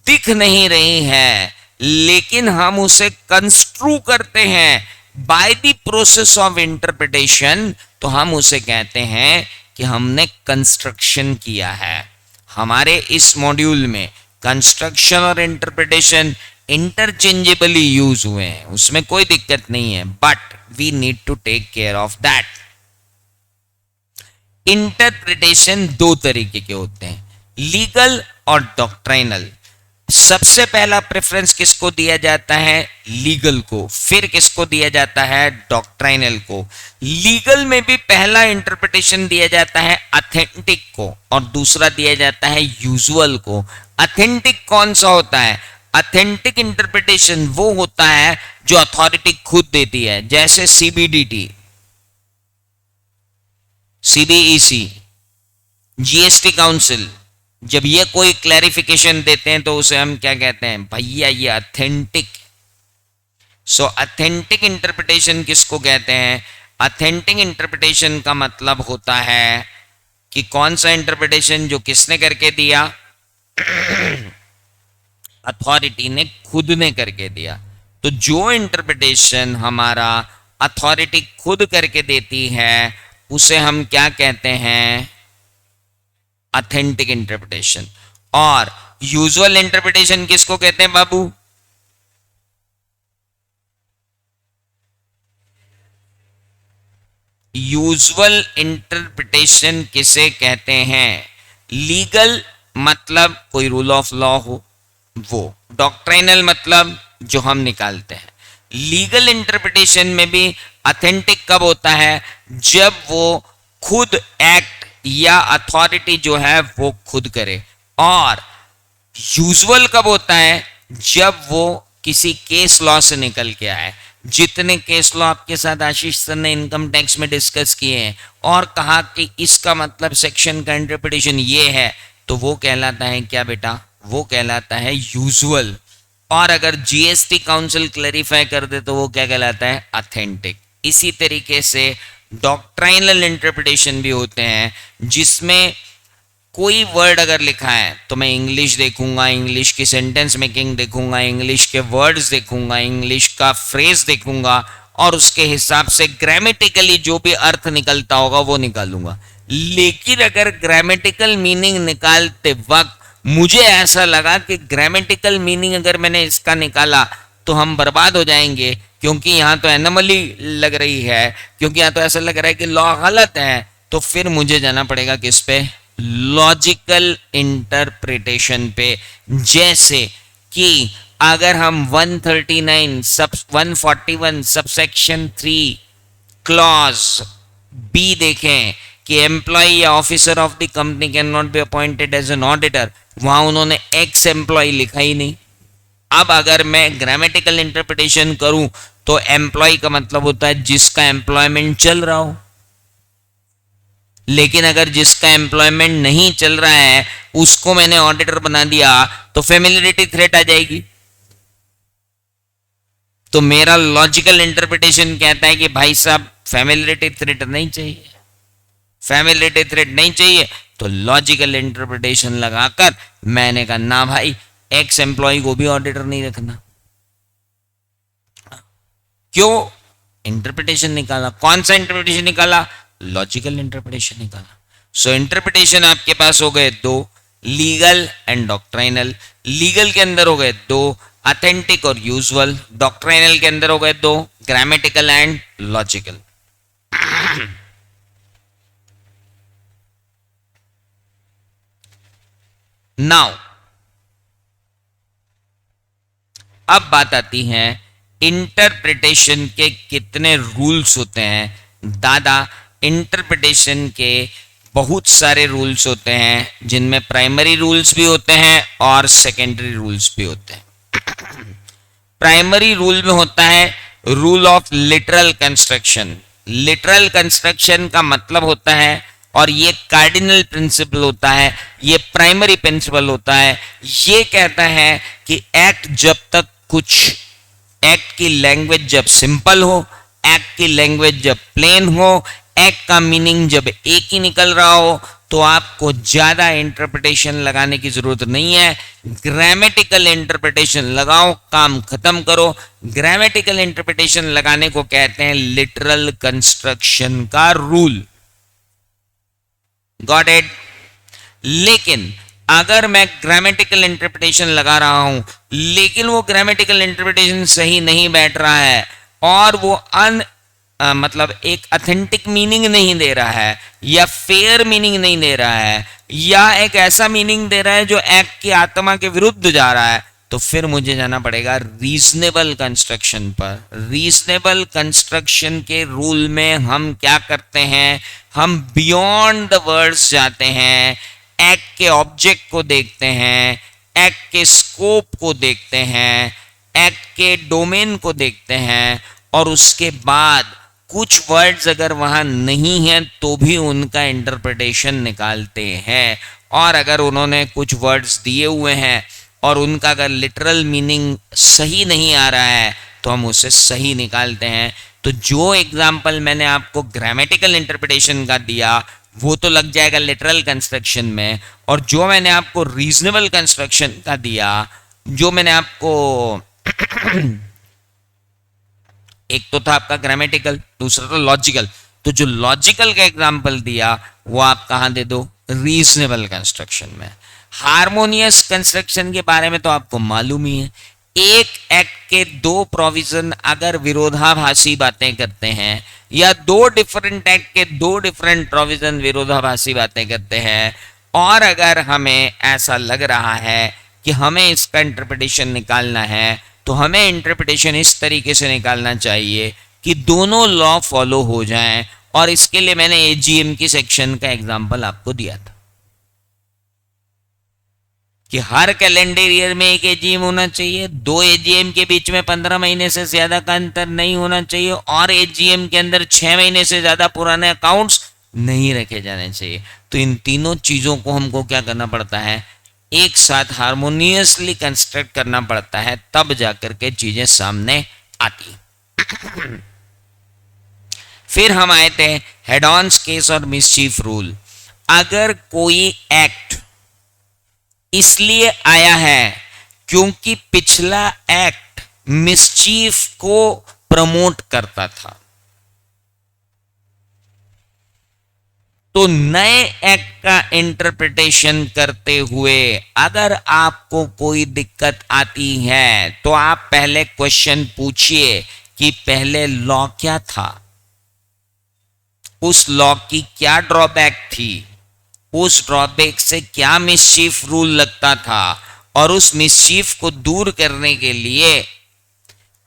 दिख नहीं रही है, लेकिन हम उसे कंस्ट्रू करते हैं by the process of interpretation, तो हम उसे कहते हैं कि हमने कंस्ट्रक्शन किया है। हमारे इस मॉड्यूल में कंस्ट्रक्शन और इंटरप्रिटेशन इंटरचेंजेबली यूज हुए हैं, उसमें कोई दिक्कत नहीं है, but we need to take care of that. Interpretation दो तरीके के होते हैं, लीगल और डॉक्ट्राइनल। सबसे पहला प्रेफरेंस किसको दिया जाता है, लीगल को, फिर किसको दिया जाता है, डॉक्ट्राइनल को। लीगल में भी पहला इंटरप्रिटेशन दिया जाता है ऑथेंटिक को, और दूसरा दिया जाता है यूजुअल को। ऑथेंटिक कौन सा होता है, ऑथेंटिक इंटरप्रिटेशन वो होता है जो अथॉरिटी खुद देती है, जैसे सीबीडीटी, सीबीईसी, जीएसटी काउंसिल। जब ये कोई क्लैरिफिकेशन देते हैं तो उसे हम क्या कहते हैं, भैया ये ऑथेंटिक। सो ऑथेंटिक इंटरप्रिटेशन किसको कहते हैं, ऑथेंटिक इंटरप्रिटेशन का मतलब होता है कि कौन सा इंटरप्रिटेशन जो किसने करके दिया, अथॉरिटी ने खुद ने करके दिया। तो जो इंटरप्रिटेशन हमारा अथॉरिटी खुद करके देती है उसे हम क्या कहते हैं, ऑथेंटिक इंटरप्रिटेशन। और यूजुअल इंटरप्रिटेशन किसको कहते हैं बाबू, यूजुअल इंटरप्रिटेशन किसे कहते हैं, लीगल मतलब कोई रूल ऑफ लॉ हो वो, डॉक्ट्राइनल मतलब जो हम निकालते हैं। लीगल इंटरप्रिटेशन में भी ऑथेंटिक कब होता है, जब वो खुद एक्ट या अथॉरिटी जो है वो खुद करे। और यूजुअल कब होता है, जब वो किसी केस लॉ से निकल के आए, जितने केस लॉ आपके साथ आशीष सर ने इनकम टैक्स में डिस्कस किए हैं और कहा कि इसका मतलब सेक्शन का इंटरप्रिटेशन ये है, तो वो कहलाता है क्या बेटा, वो कहलाता है यूजुअल। और अगर जीएसटी काउंसिल क्लैरिफाई कर दे तो वो क्या कहलाता है, ऑथेंटिक। इसी तरीके से डॉक्ट्राइनल इंटरप्रिटेशन भी होते हैं, जिसमें कोई वर्ड अगर लिखा है तो मैं इंग्लिश देखूंगा, इंग्लिश की सेंटेंस मेकिंग देखूंगा, इंग्लिश के वर्ड्स देखूंगा, इंग्लिश का फ्रेज देखूंगा और उसके हिसाब से ग्रामेटिकली जो भी अर्थ निकलता होगा वो निकालूंगा। लेकिन अगर ग्रामेटिकल मीनिंग निकालते वक्त मुझे ऐसा लगा कि ग्रामेटिकल मीनिंग अगर मैंने इसका निकाला तो हम बर्बाद हो जाएंगे, क्योंकि यहाँ तो एनोमली लग रही है, क्योंकि यहाँ तो ऐसा लग रहा है कि लॉ गलत है, तो फिर मुझे जाना पड़ेगा किस पे, लॉजिकल इंटरप्रिटेशन पे। जैसे कि अगर हम 139 सब 141 सबसेक्शन 3 क्लॉज बी देखें कि एम्प्लॉय या officer of the company can not be appointed as an auditor, वहां उन्होंने एक्स एम्प्लॉय लिखा ही नहीं। अब अगर मैं ग्रामेटिकल इंटरप्रिटेशन करूं तो एम्प्लॉय का मतलब होता है जिसका एम्प्लॉयमेंट चल रहा हो, लेकिन अगर जिसका एम्प्लॉयमेंट नहीं चल रहा है उसको मैंने ऑडिटर बना दिया तो फेमिलियरिटी थ्रेट आ जाएगी। तो मेरा लॉजिकल इंटरप्रिटेशन कहता है कि भाई साहब फेमिलियरिटी थ्रेट नहीं चाहिए, फेमिलियरिटी थ्रेट नहीं चाहिए, तो लॉजिकल इंटरप्रिटेशन लगाकर मैंने कहा ना भाई, एक्स एम्प्लॉय को भी ऑडिटर नहीं रखना। क्यों, इंटरप्रिटेशन निकाला। कौन सा इंटरप्रिटेशन निकाला, लॉजिकल इंटरप्रिटेशन निकाला। सो इंटरप्रिटेशन आपके पास हो गए दो, लीगल एंड डॉक्ट्राइनल। लीगल के अंदर हो गए दो, ऑथेंटिक और यूजुअल। डॉक्ट्राइनल के अंदर हो गए दो, ग्रामेटिकल एंड लॉजिकल। नाउ अब बात आती है इंटरप्रिटेशन के कितने रूल्स होते हैं। दादा, इंटरप्रिटेशन के बहुत सारे रूल्स होते हैं, जिनमें प्राइमरी रूल्स भी होते हैं और सेकेंडरी रूल्स भी होते हैं। प्राइमरी रूल में होता है rule of literal construction. Literal construction का मतलब होता है, और ये कार्डिनल प्रिंसिपल होता है, ये प्राइमरी प्रिंसिपल होता है, ये कहता है कि एक्ट जब तक कुछ, एक्ट की लैंग्वेज जब सिंपल हो, एक्ट की लैंग्वेज जब प्लेन हो, एक्ट का मीनिंग जब एक ही निकल रहा हो, तो आपको ज्यादा इंटरप्रिटेशन लगाने की जरूरत नहीं है। ग्रामेटिकल इंटरप्रिटेशन लगाओ, काम खत्म करो। ग्रामेटिकल इंटरप्रिटेशन लगाने को कहते हैं लिटरल कंस्ट्रक्शन का रूल। Got it. लेकिन अगर मैं ग्रामेटिकल इंटरप्रिटेशन लगा रहा हूं, लेकिन वो ग्रामेटिकल इंटरप्रिटेशन सही नहीं बैठ रहा है और वो मतलब एक ऑथेंटिक मीनिंग नहीं दे रहा है, या फेयर मीनिंग नहीं दे रहा है, या एक ऐसा मीनिंग दे रहा है जो एक्ट की आत्मा के विरुद्ध जा रहा है, तो फिर मुझे जाना पड़ेगा रीजनेबल कंस्ट्रक्शन पर। रीजनेबल कंस्ट्रक्शन के रूल में हम क्या करते हैं, हम बियॉन्ड द वर्ड्स जाते हैं, एक्ट के ऑब्जेक्ट को देखते हैं, एक्ट के स्कोप को देखते हैं, एक्ट के डोमेन को देखते हैं, और उसके बाद कुछ वर्ड्स अगर वहां नहीं है तो भी उनका इंटरप्रिटेशन निकालते हैं। और अगर उन्होंने कुछ वर्ड्स दिए हुए हैं और उनका अगर लिटरल मीनिंग सही नहीं आ रहा है तो हम उसे सही निकालते हैं। तो जो एग्जाम्पल मैंने आपको ग्रामेटिकल इंटरप्रिटेशन का दिया वो तो लग जाएगा लिटरल कंस्ट्रक्शन में, और जो मैंने आपको रीजनेबल कंस्ट्रक्शन का दिया, जो मैंने आपको एक तो था आपका ग्रामेटिकल, दूसरा तो लॉजिकल, तो जो लॉजिकल का एग्जांपल दिया वो आप कहां दे दो, रीजनेबल कंस्ट्रक्शन में। हार्मोनियस कंस्ट्रक्शन के बारे में तो आपको मालूम ही है, एक एक्ट के दो प्रोविजन अगर विरोधाभासी बातें करते हैं, या दो डिफरेंट एक्ट के दो डिफरेंट प्रोविजन विरोधाभासी बातें करते हैं, और अगर हमें ऐसा लग रहा है कि हमें इसका इंटरप्रिटेशन निकालना है, तो हमें इंटरप्रिटेशन इस तरीके से निकालना चाहिए कि दोनों लॉ फॉलो हो जाएं। और इसके लिए मैंने एजीएम की सेक्शन का एग्जांपल आपको दिया था। कि हर कैलेंडर ईयर में एक एजीएम होना चाहिए, दो एजीएम के बीच में 15 महीने से ज्यादा का अंतर नहीं होना चाहिए, और एजीएम के अंदर 6 महीने से ज्यादा पुराने अकाउंट्स नहीं रखे जाने चाहिए। तो इन तीनों चीजों को हमको क्या करना पड़ता है, एक साथ हार्मोनियसली कंस्ट्रक्ट करना पड़ता है, तब जाकर के चीजें सामने आती। फिर हम आए थे हेड ऑन केस और मिसचीफ रूल। अगर कोई एक्ट इसलिए आया है क्योंकि पिछला एक्ट मिसचीफ को प्रमोट करता था, तो नए एक्ट का इंटरप्रिटेशन करते हुए अगर आपको कोई दिक्कत आती है तो आप पहले क्वेश्चन पूछिए कि पहले लॉ क्या था, उस लॉ की क्या ड्रॉबैक थी, उस ड्रॉबैक से क्या मिसचीफ रूल लगता था, और उस मिसचीफ को दूर करने के लिए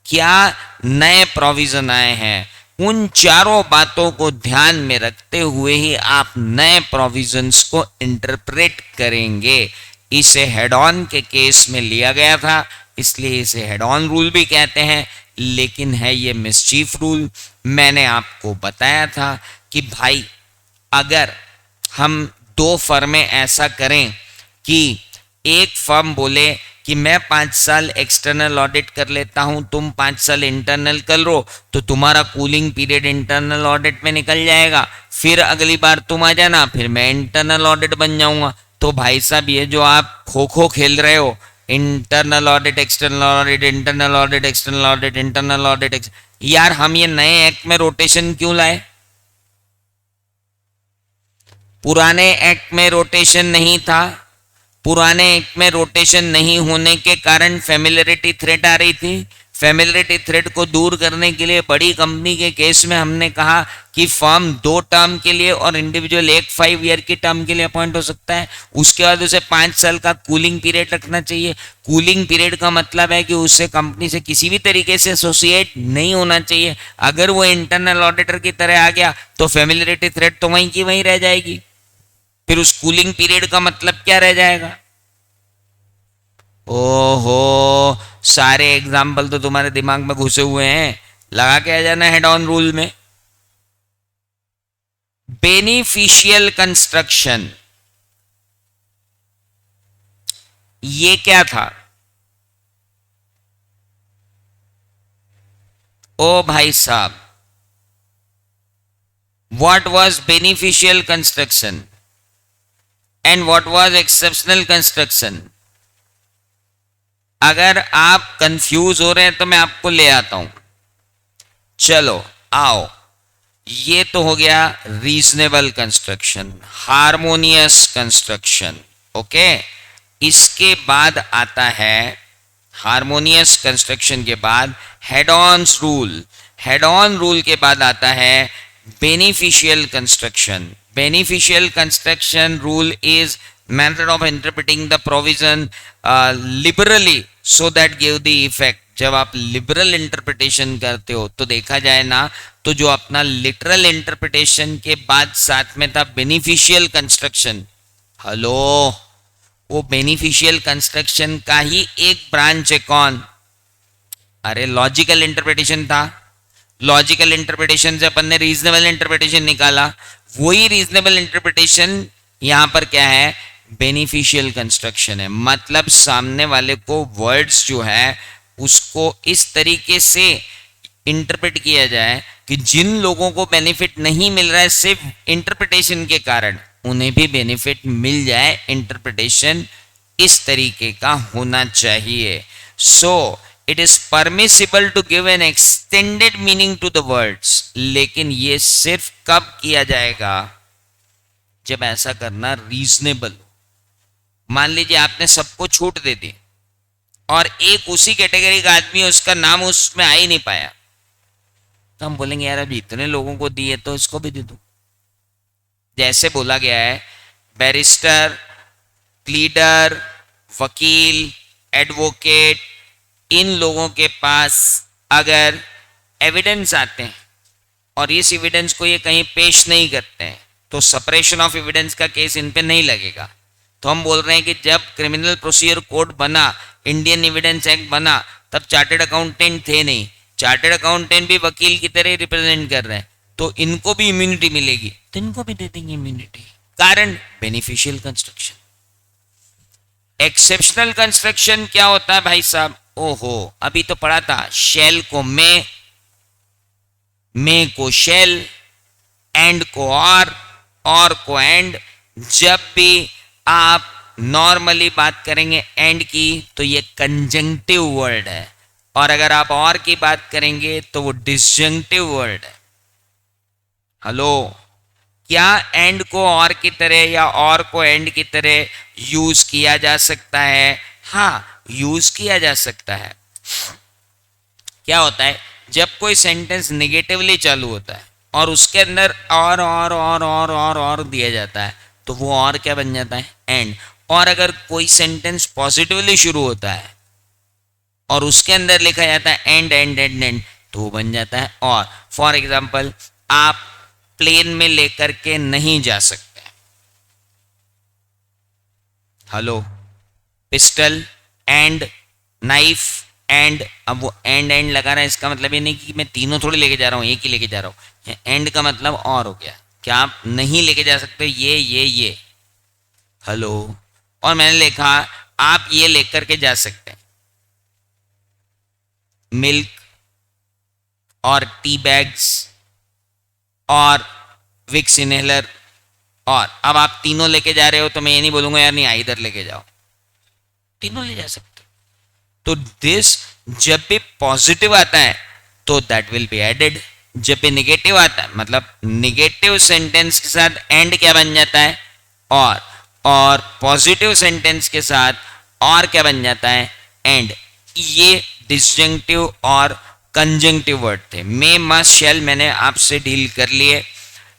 क्या नए प्रोविजन आए हैं। उन चारों बातों को ध्यान में रखते हुए ही आप नए प्रोविजंस को इंटरप्रेट करेंगे। इसे हेड ऑन के केस में लिया गया था, इसलिए इसे हेड ऑन रूल भी कहते हैं, लेकिन है ये मिसचीफ रूल। मैंने आपको बताया था कि भाई अगर हम दो फर्में ऐसा करें कि एक फर्म बोले कि मैं 5 साल एक्सटर्नल ऑडिट कर लेता हूं, तुम 5 साल इंटरनल कर लो, तो तुम्हारा कूलिंग पीरियड इंटरनल ऑडिट में निकल जाएगा, फिर अगली बार तुम आ जाना, फिर मैं इंटरनल ऑडिट बन जाऊंगा। तो भाई साहब ये जो आप खो खो खेल रहे हो, internal audit external audit, internal audit external audit, internal audit, यार हम ये नए एक्ट में रोटेशन क्यों लाए? पुराने एक्ट में रोटेशन नहीं था, पुराने एक्ट में रोटेशन नहीं होने के कारण फेमिलियरिटी थ्रेट आ रही थी। फेमिलियरिटी थ्रेट को दूर करने के लिए बड़ी कंपनी के केस में हमने कहा कि फर्म 2 टर्म के लिए और इंडिविजुअल एक 5 ईयर की टर्म के लिए अपॉइंट हो सकता है, उसके बाद उसे 5 साल का कूलिंग पीरियड रखना चाहिए। कूलिंग पीरियड का मतलब है कि उससे कंपनी से किसी भी तरीके से एसोसिएट नहीं होना चाहिए। अगर वो इंटरनल ऑडिटर की तरह आ गया तो फेमिलियरिटी थ्रेट तो वहीं की वहीं रह जाएगी, फिर उस कूलिंग पीरियड का मतलब क्या रह जाएगा? ओहो, सारे एग्जाम्पल तो तुम्हारे दिमाग में घुसे हुए हैं, लगा के आ जाना हेड ऑन रूल में। बेनिफिशियल कंस्ट्रक्शन, ये क्या था? ओ भाई साहब, what was beneficial construction and what was exceptional construction? अगर आप कंफ्यूज हो रहे हैं तो मैं आपको ले आता हूं, चलो आओ। ये तो हो गया reasonable construction, harmonious construction, okay. इसके बाद आता है हार्मोनियस कंस्ट्रक्शन के बाद head on rule, head on rule के बाद आता है beneficial construction. Beneficial construction rule is method of interpreting the provision liberally so that give the effect। जब आप लिबरल इंटरप्रिटेशन करते हो तो देखा जाए ना, तो जो अपना लिटरल इंटरप्रिटेशन के बाद साथ में था बेनिफिशियल कंस्ट्रक्शन, हेलो, वो बेनिफिशियल कंस्ट्रक्शन का ही एक ब्रांच है कौन? अरे लॉजिकल इंटरप्रिटेशन था। लॉजिकल इंटरप्रिटेशन से अपन ने रीजनेबल इंटरप्रिटेशन निकाला, वही रीजनेबल इंटरप्रिटेशन यहां पर क्या है? बेनिफिशियल कंस्ट्रक्शन है। मतलब सामने वाले को वर्ड्स जो है उसको इस तरीके से इंटरप्रेट किया जाए कि जिन लोगों को बेनिफिट नहीं मिल रहा है सिर्फ इंटरप्रिटेशन के कारण, उन्हें भी बेनिफिट मिल जाए। इंटरप्रिटेशन इस तरीके का होना चाहिए। So it is permissible to give an extended meaning to the words, लेकिन ये सिर्फ कब किया जाएगा? जब ऐसा करना रीजनेबल। मान लीजिए आपने सबको छूट दे दी और एक उसी कैटेगरी का आदमी, उसका नाम उसमें आ ही नहीं पाया, तो हम बोलेंगे यार अभी इतने लोगों को दिए तो इसको भी दे दो। जैसे बोला गया है बैरिस्टर, प्लीडर, वकील, एडवोकेट, इन लोगों के पास अगर एविडेंस आते हैं और इस एविडेंस को ये कहीं पेश नहीं करते हैं तो सेपरेशन ऑफ एविडेंस का केस इन पे नहीं लगेगा। तो हम बोल रहे हैं कि जब क्रिमिनल प्रोसीजर कोड बना, इंडियन एविडेंस एक्ट बना, तब चार्टर्ड अकाउंटेंट थे नहीं, चार्टर्ड अकाउंटेंट भी वकील की तरह रिप्रेजेंट कर रहे हैं, तो इनको भी इम्यूनिटी मिलेगी, तो इनको भी दे देंगे इम्यूनिटी। कारण बेनिफिशियल कंस्ट्रक्शन। एक्सेप्शनल कंस्ट्रक्शन क्या होता है भाई साहब? ओहो, अभी तो पढ़ा था, शेल को में को शेल, एंड को और को एंड। जब भी आप नॉर्मली बात करेंगे एंड की तो ये कंजंक्टिव वर्ड है, और अगर आप और की बात करेंगे तो वो डिसजंक्टिव वर्ड है। हेलो, क्या एंड को और की तरह या और को एंड की तरह यूज किया जा सकता है? हाँ, यूज किया जा सकता है। क्या होता है, जब कोई सेंटेंस नेगेटिवली चालू होता है और उसके अंदर और दिया जाता है, तो वो और क्या बन जाता है? एंड। और अगर कोई सेंटेंस पॉजिटिवली शुरू होता है और उसके अंदर लिखा जाता है एंड एंड एंड एंड, तो वो बन जाता है और। फॉर एग्जाम्पल, आप प्लेन में लेकर के नहीं जा सकते। Hello, pistol and knife and, अब वो एंड एंड लगा रहा है, इसका मतलब ये नहीं कि मैं तीनों थोड़ी लेके जा रहा हूँ, एक ही लेके जा रहा हूँ। एंड का मतलब और हो गया, क्या आप नहीं लेके जा सकते ये। हेलो, और मैंने लिखा आप ये लेकर के जा सकते हैं, मिल्क और टी बैग्स और विक्स इनहेलर, और अब आप तीनों लेके जा रहे हो तो मैं ये नहीं बोलूंगा यार नहीं इधर लेके जाओ, तीनों ले जा सकते। तो दिस जब भी पॉजिटिव आता है तो दैट विल बी एडेड, जब भी निगेटिव आता है मतलब निगेटिव सेंटेंस के साथ एंड क्या बन जाता है? और पॉजिटिव सेंटेंस के साथ और क्या बन जाता है? एंड। ये डिसजंक्टिव और कंजंक्टिव वर्ड थे। मे, मस्ट, शैल मैंने आपसे डील कर लिए।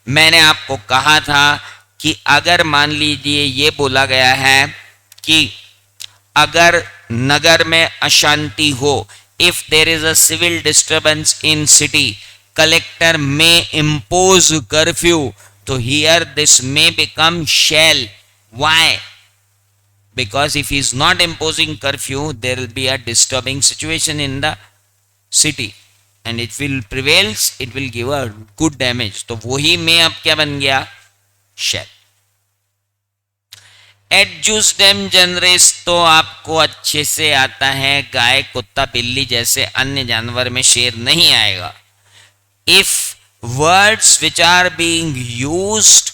मैंने आपको कहा था कि अगर मान लीजिए ये बोला गया है कि अगर नगर में अशांति हो, if there is a civil disturbance in city, collector may impose curfew, तो here this may become shall. Why? Because if he is not imposing curfew, there will be a disturbing situation in the city and it will prevails, it will give a good damage. तो वही में अब क्या बन गया? shall. Adjustem generis तो आपको अच्छे से आता है, गाय कुत्ता बिल्ली जैसे अन्य जानवर में शेर नहीं आएगा। If words which are being used,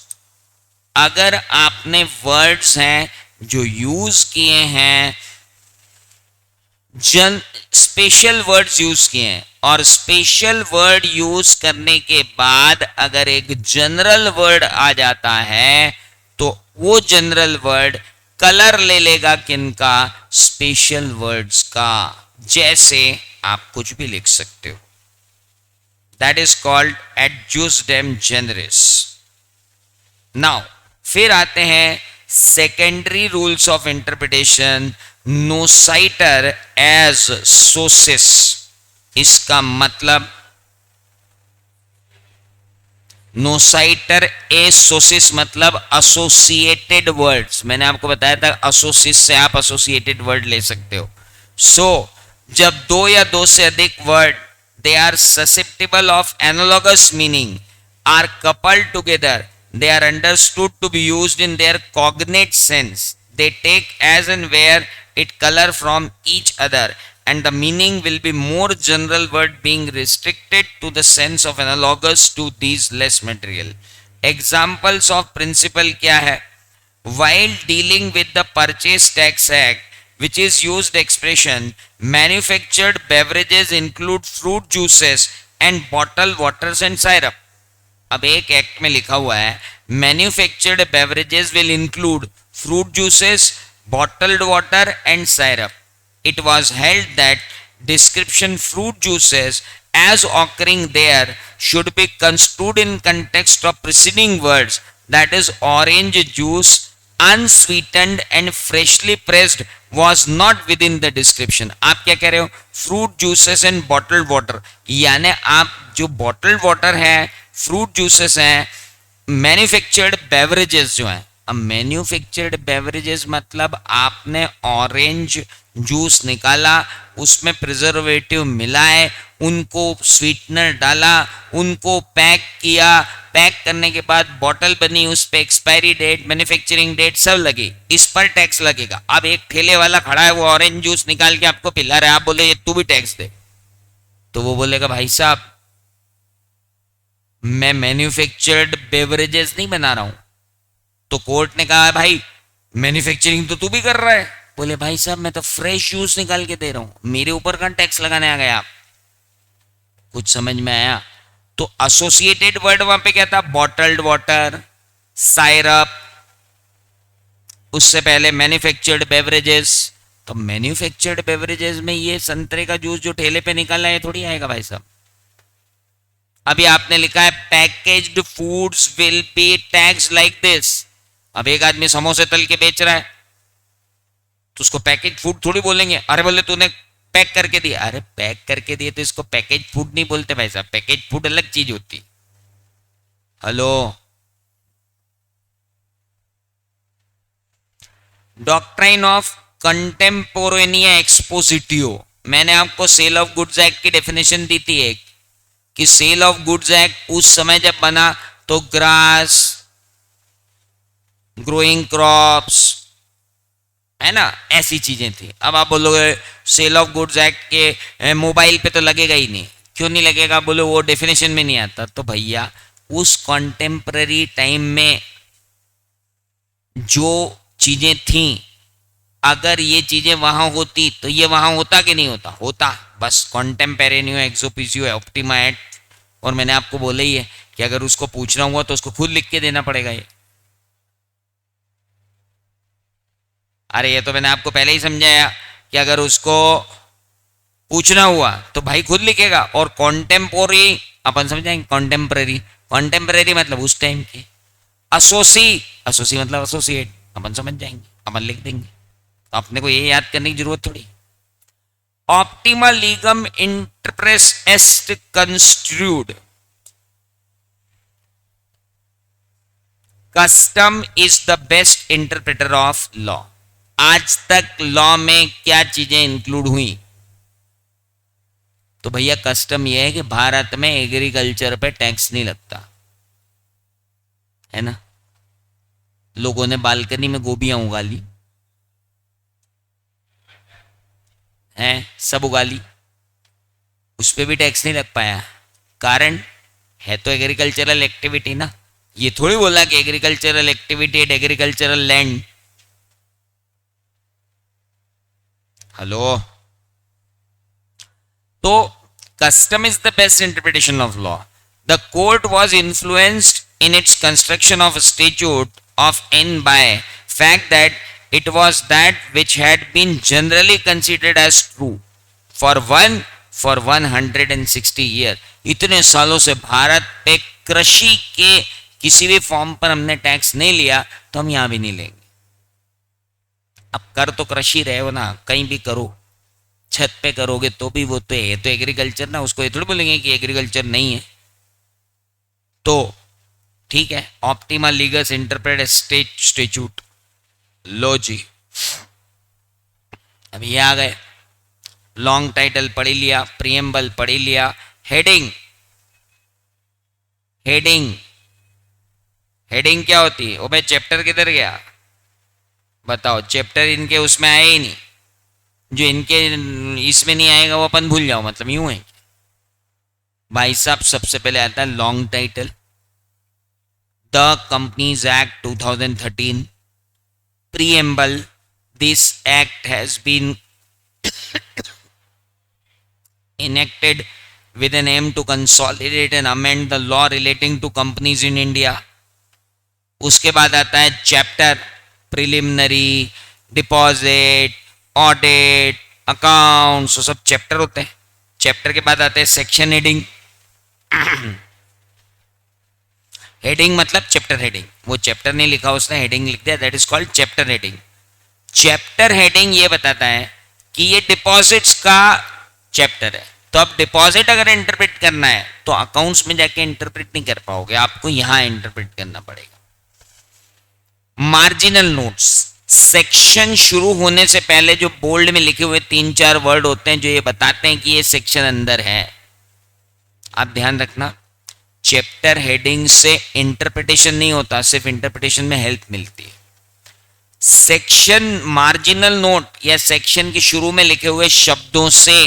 अगर आपने वर्ड्स हैं जो यूज किए हैं, स्पेशल वर्ड्स यूज किए हैं, और स्पेशल वर्ड यूज करने के बाद अगर एक जनरल वर्ड आ जाता है तो वो जनरल वर्ड कलर ले लेगा किनका? स्पेशल वर्ड्स का। जैसे आप कुछ भी लिख सकते हो, that is called ejusdem generis. Now फिर आते हैं secondary rules of interpretation, noscitur a sociis. इसका मतलब नोसाइटर एज सोसिस मतलब एसोसिएटेड वर्ड्स। मैंने आपको बताया था एसोसिस से आप एसोसिएटेड वर्ड ले सकते हो। सो जब दो या दो से अधिक word they are susceptible of analogous meaning are coupled together, they are understood to be used in their cognate sense. They take as and where it color from each other, and the meaning will be more general word being restricted to the sense of analogous to these less material. Examples of principle क्या है? While dealing with the Purchase Tax Act, which is used expression, manufactured beverages include fruit juices and bottled waters and syrup. अब एक act में लिखा हुआ है manufactured beverages will include fruit juices, bottled water and syrup. It was held that description fruit juices as occurring there should be construed in context of preceding words, that is orange juice unsweetened and freshly pressed was not within the description. आप क्या कह रहे हो? Fruit juices and bottled water, यानी आप जो bottled water है, fruit juices हैं, मैन्युफैक्चर्ड बेवरेजेस जो हैं, अब मैन्युफैक्चर्ड बेवरेजेस मतलब आपने ऑरेंज जूस निकाला, उसमें प्रिजर्वेटिव मिलाए, उनको स्वीटनर डाला, उनको पैक किया, पैक करने के बाद बॉटल बनी, उस पर एक्सपायरी डेट, मैन्युफैक्चरिंग डेट सब लगी, इस पर टैक्स लगेगा। अब एक ठेले वाला खड़ा है, वो ऑरेंज जूस निकाल के आपको पिला रहा है, आप बोले ये तू भी टैक्स दे, तो वो बोलेगा भाई साहब मैं मैन्युफैक्चर्ड बेवरेजेस नहीं बना रहा हूं। तो कोर्ट ने कहा भाई मैन्युफैक्चरिंग तो तू भी कर रहा है, बोले भाई साहब मैं तो फ्रेश जूस निकाल के दे रहा हूं, मेरे ऊपर कहां टैक्स लगाने आ गए आप। कुछ समझ में आया? तो एसोसिएटेड वर्ड वहां पे क्या था? बॉटल्ड वाटर, साइरप, उससे पहले मैन्युफैक्चर्ड बेवरेजेस। तो मैन्युफैक्चर्ड बेवरेजेस में ये संतरे का जूस जो ठेले पे निकाला है थोड़ी आएगा भाई साहब। अभी आपने लिखा है packaged foods will be tax like this. अब एक आदमी समोसे तल के बेच रहा है तो उसको पैकेज फूड थोड़ी बोलेंगे, अरे बोले तूने पैक करके दिया, अरे पैक करके दिए तो इसको पैकेज फूड नहीं बोलते भाई साहब, पैकेज फूड अलग चीज होती। हेलो, डॉक्ट्राइन ऑफ कंटेम्पोरेनिया एक्सपोजिटियो, मैंने आपको सेल ऑफ गुड्स एक्ट की डेफिनेशन दी थी एक, कि सेल ऑफ गुड्स एक्ट उस समय जब बना तो ग्रास, ग्रोइंग क्रॉप्स, है ना, ऐसी चीजें थी। अब आप बोलोगे सेल ऑफ गुड्स एक्ट के मोबाइल पे तो लगेगा ही नहीं, क्यों नहीं लगेगा? बोलो वो डेफिनेशन में नहीं आता। तो भैया उस कॉन्टेम्पररी टाइम में जो चीजें थी, अगर ये चीजें वहां होती तो ये वहां होता कि नहीं होता? होता। बस कॉन्टेम्पेरेनियो, एक्सोपिसियो, ऑप्टिमा एक्ट, और मैंने आपको बोला ही है कि अगर उसको पूछना हुआ तो उसको खुद लिख के देना पड़ेगा ये। अरे ये तो मैंने आपको पहले ही समझाया कि अगर उसको पूछना हुआ तो भाई खुद लिखेगा। और कॉन्टेम्पोरी अपन समझाएंगे, कॉन्टेम्पररी, कॉन्टेम्पररी मतलब उस टाइम की। एसोसी मतलब एसोसिएट, अपन समझ जाएंगे, अपन लिख देंगे, तो अपने को ये याद करने की जरूरत थोड़ी। Optima legum interpres est construed, custom is the best interpreter of law. आज तक लॉ में क्या चीजें इंक्लूड हुई? तो भैया कस्टम यह है कि भारत में एग्रीकल्चर पे टैक्स नहीं लगता है ना। लोगों ने बालकनी में गोभियां उगा ली हैं, सब उगा ली, उस पर भी टैक्स नहीं लग पाया। कारण है तो एग्रीकल्चरल एक्टिविटी ना। ये थोड़ी बोला कि agricultural activity at agricultural land. Hello, तो custom is the best interpretation of law. The court was influenced in its construction of a statute of N by fact that it was that which had been generally considered as true for 160 years. इतने सालों से भारत पे कृषि के किसी भी form पर हमने टैक्स नहीं लिया, तो हम यहां भी नहीं लेंगे। अब कर तो कृषि रहे हो ना, कहीं भी करो, छत पे करोगे तो भी वो तो है, तो एग्रीकल्चर ना, उसको ये थोड़ी बोलेंगे कि एग्रीकल्चर नहीं है। तो ठीक है, ऑप्टिमा लीगस इंटरप्रेट स्टेट्यूट, लो जी। अब ये आ गए, लॉन्ग टाइटल पढ़ लिया, प्रियम्बल पढ़ लिया, हेडिंग, हेडिंग, हेडिंग क्या होती है? ओ भाई चैप्टर किधर गया बताओ? चैप्टर इनके उसमें आए ही नहीं, जो इनके इसमें नहीं आएगा वो अपन भूल जाओ, मतलब यूं है भाई साहब। सबसे पहले आता है long title, the companies act 2013, preamble, this act has been enacted with an aim to consolidate and amend the law relating to companies in India. उसके बाद आता है chapter, preliminary, deposit, audit, accounts, वो सब चैप्टर होते हैं। Chapter के बाद आते हैं सेक्शन हेडिंग। हेडिंग मतलब चैप्टर हेडिंग, वो चैप्टर नहीं लिखा उसने, हेडिंग लिख दिया, that is called chapter heading. Chapter heading ये बताता है कि ये डिपॉजिट्स का चैप्टर है, तो अब डिपॉजिट अगर इंटरप्रेट करना है तो अकाउंट्स में जाके इंटरप्रेट नहीं कर पाओगे, आपको यहां इंटरप्रेट करना पड़ेगा। मार्जिनल नोट्स, सेक्शन शुरू होने से पहले जो बोल्ड में लिखे हुए 3-4 वर्ड होते हैं जो ये बताते हैं कि ये सेक्शन अंदर है। आप ध्यान रखना, चैप्टर हेडिंग से इंटरप्रिटेशन नहीं होता, सिर्फ इंटरप्रिटेशन में हेल्प मिलती है। सेक्शन मार्जिनल नोट या सेक्शन के शुरू में लिखे हुए शब्दों से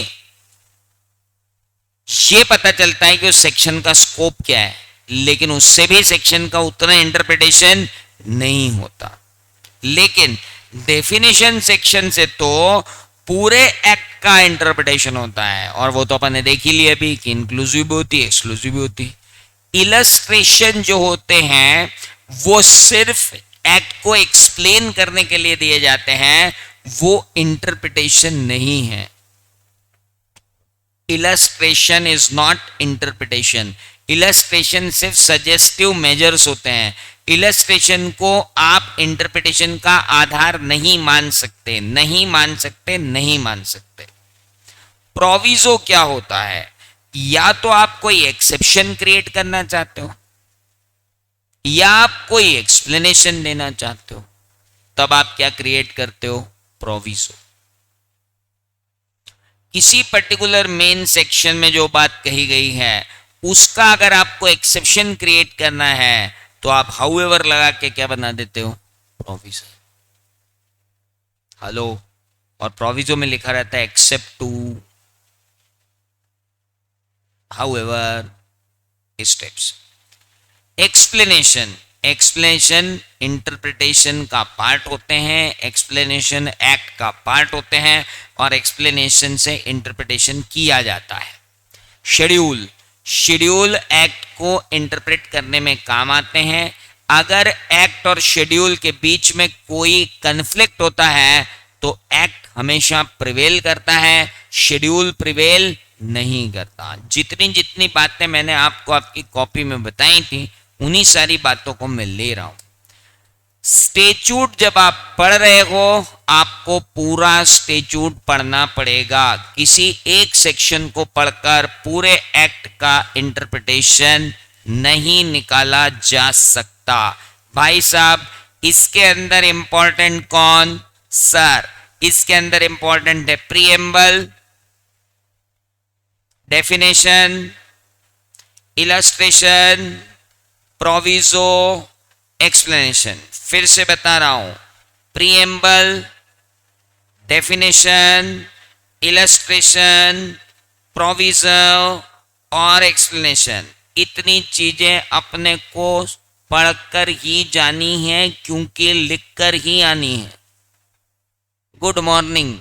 ये पता चलता है कि उस सेक्शन का स्कोप क्या है, लेकिन उससे भी सेक्शन का उतना इंटरप्रिटेशन नहीं होता। लेकिन डेफिनेशन सेक्शन से तो पूरे एक्ट का इंटरप्रिटेशन होता है, और वो तो अपन ने देख ही लिया अभी कि इंक्लूसिव भी होती है, एक्सक्लूसिव भी होती है। इलस्ट्रेशन जो होते हैं वो सिर्फ एक्ट को एक्सप्लेन करने के लिए दिए जाते हैं, वो इंटरप्रिटेशन नहीं है। Illustration is not interpretation. Illustration सिर्फ सजेस्टिव मेजर्स होते हैं। इलस्ट्रेशन को आप इंटरप्रिटेशन का आधार नहीं मान सकते, नहीं मान सकते, नहीं मान सकते। प्रोविजो क्या होता है? या तो आप कोई एक्सेप्शन क्रिएट करना चाहते हो या आप कोई एक्सप्लेनेशन देना चाहते हो, तब आप क्या क्रिएट करते हो? प्रोविजो। किसी पर्टिकुलर मेन सेक्शन में जो बात कही गई है उसका अगर आपको एक्सेप्शन क्रिएट करना है तो आप हाउएवर लगा के क्या बना देते हो? प्रोविजो। हेलो, और प्रोविजो में लिखा रहता है except to, however, steps. Explanation, explanation interpretation का पार्ट होते हैं, एक्सप्लेनेशन एक्ट का पार्ट होते हैं, और एक्सप्लेनेशन से इंटरप्रिटेशन किया जाता है। शेड्यूल, शेड्यूल एक्ट को इंटरप्रेट करने में काम आते हैं। अगर एक्ट और शेड्यूल के बीच में कोई कन्फ्लिक्ट होता है तो एक्ट हमेशा प्रिवेल करता है, शेड्यूल प्रिवेल नहीं करता। जितनी जितनी बातें मैंने आपको आपकी कॉपी में बताई थी उन्हीं सारी बातों को मैं ले रहा हूं। स्टेच्यूट जब आप पढ़ रहे हो आपको पूरा स्टेच्यूट पढ़ना पड़ेगा। किसी एक सेक्शन को पढ़कर पूरे एक्ट का इंटरप्रिटेशन नहीं निकाला जा सकता। भाई साहब, इसके अंदर इंपॉर्टेंट कौन? सर, इसके अंदर इंपॉर्टेंट है preamble, definition, illustration, proviso, explanation. फिर से बता रहा हूं, प्रीएम्बल, डेफिनेशन, इलस्ट्रेशन, प्रोविजो और एक्सप्लेनेशन, इतनी चीजें अपने को पढ़कर ही जानी है क्योंकि लिखकर ही आनी है। Good morning.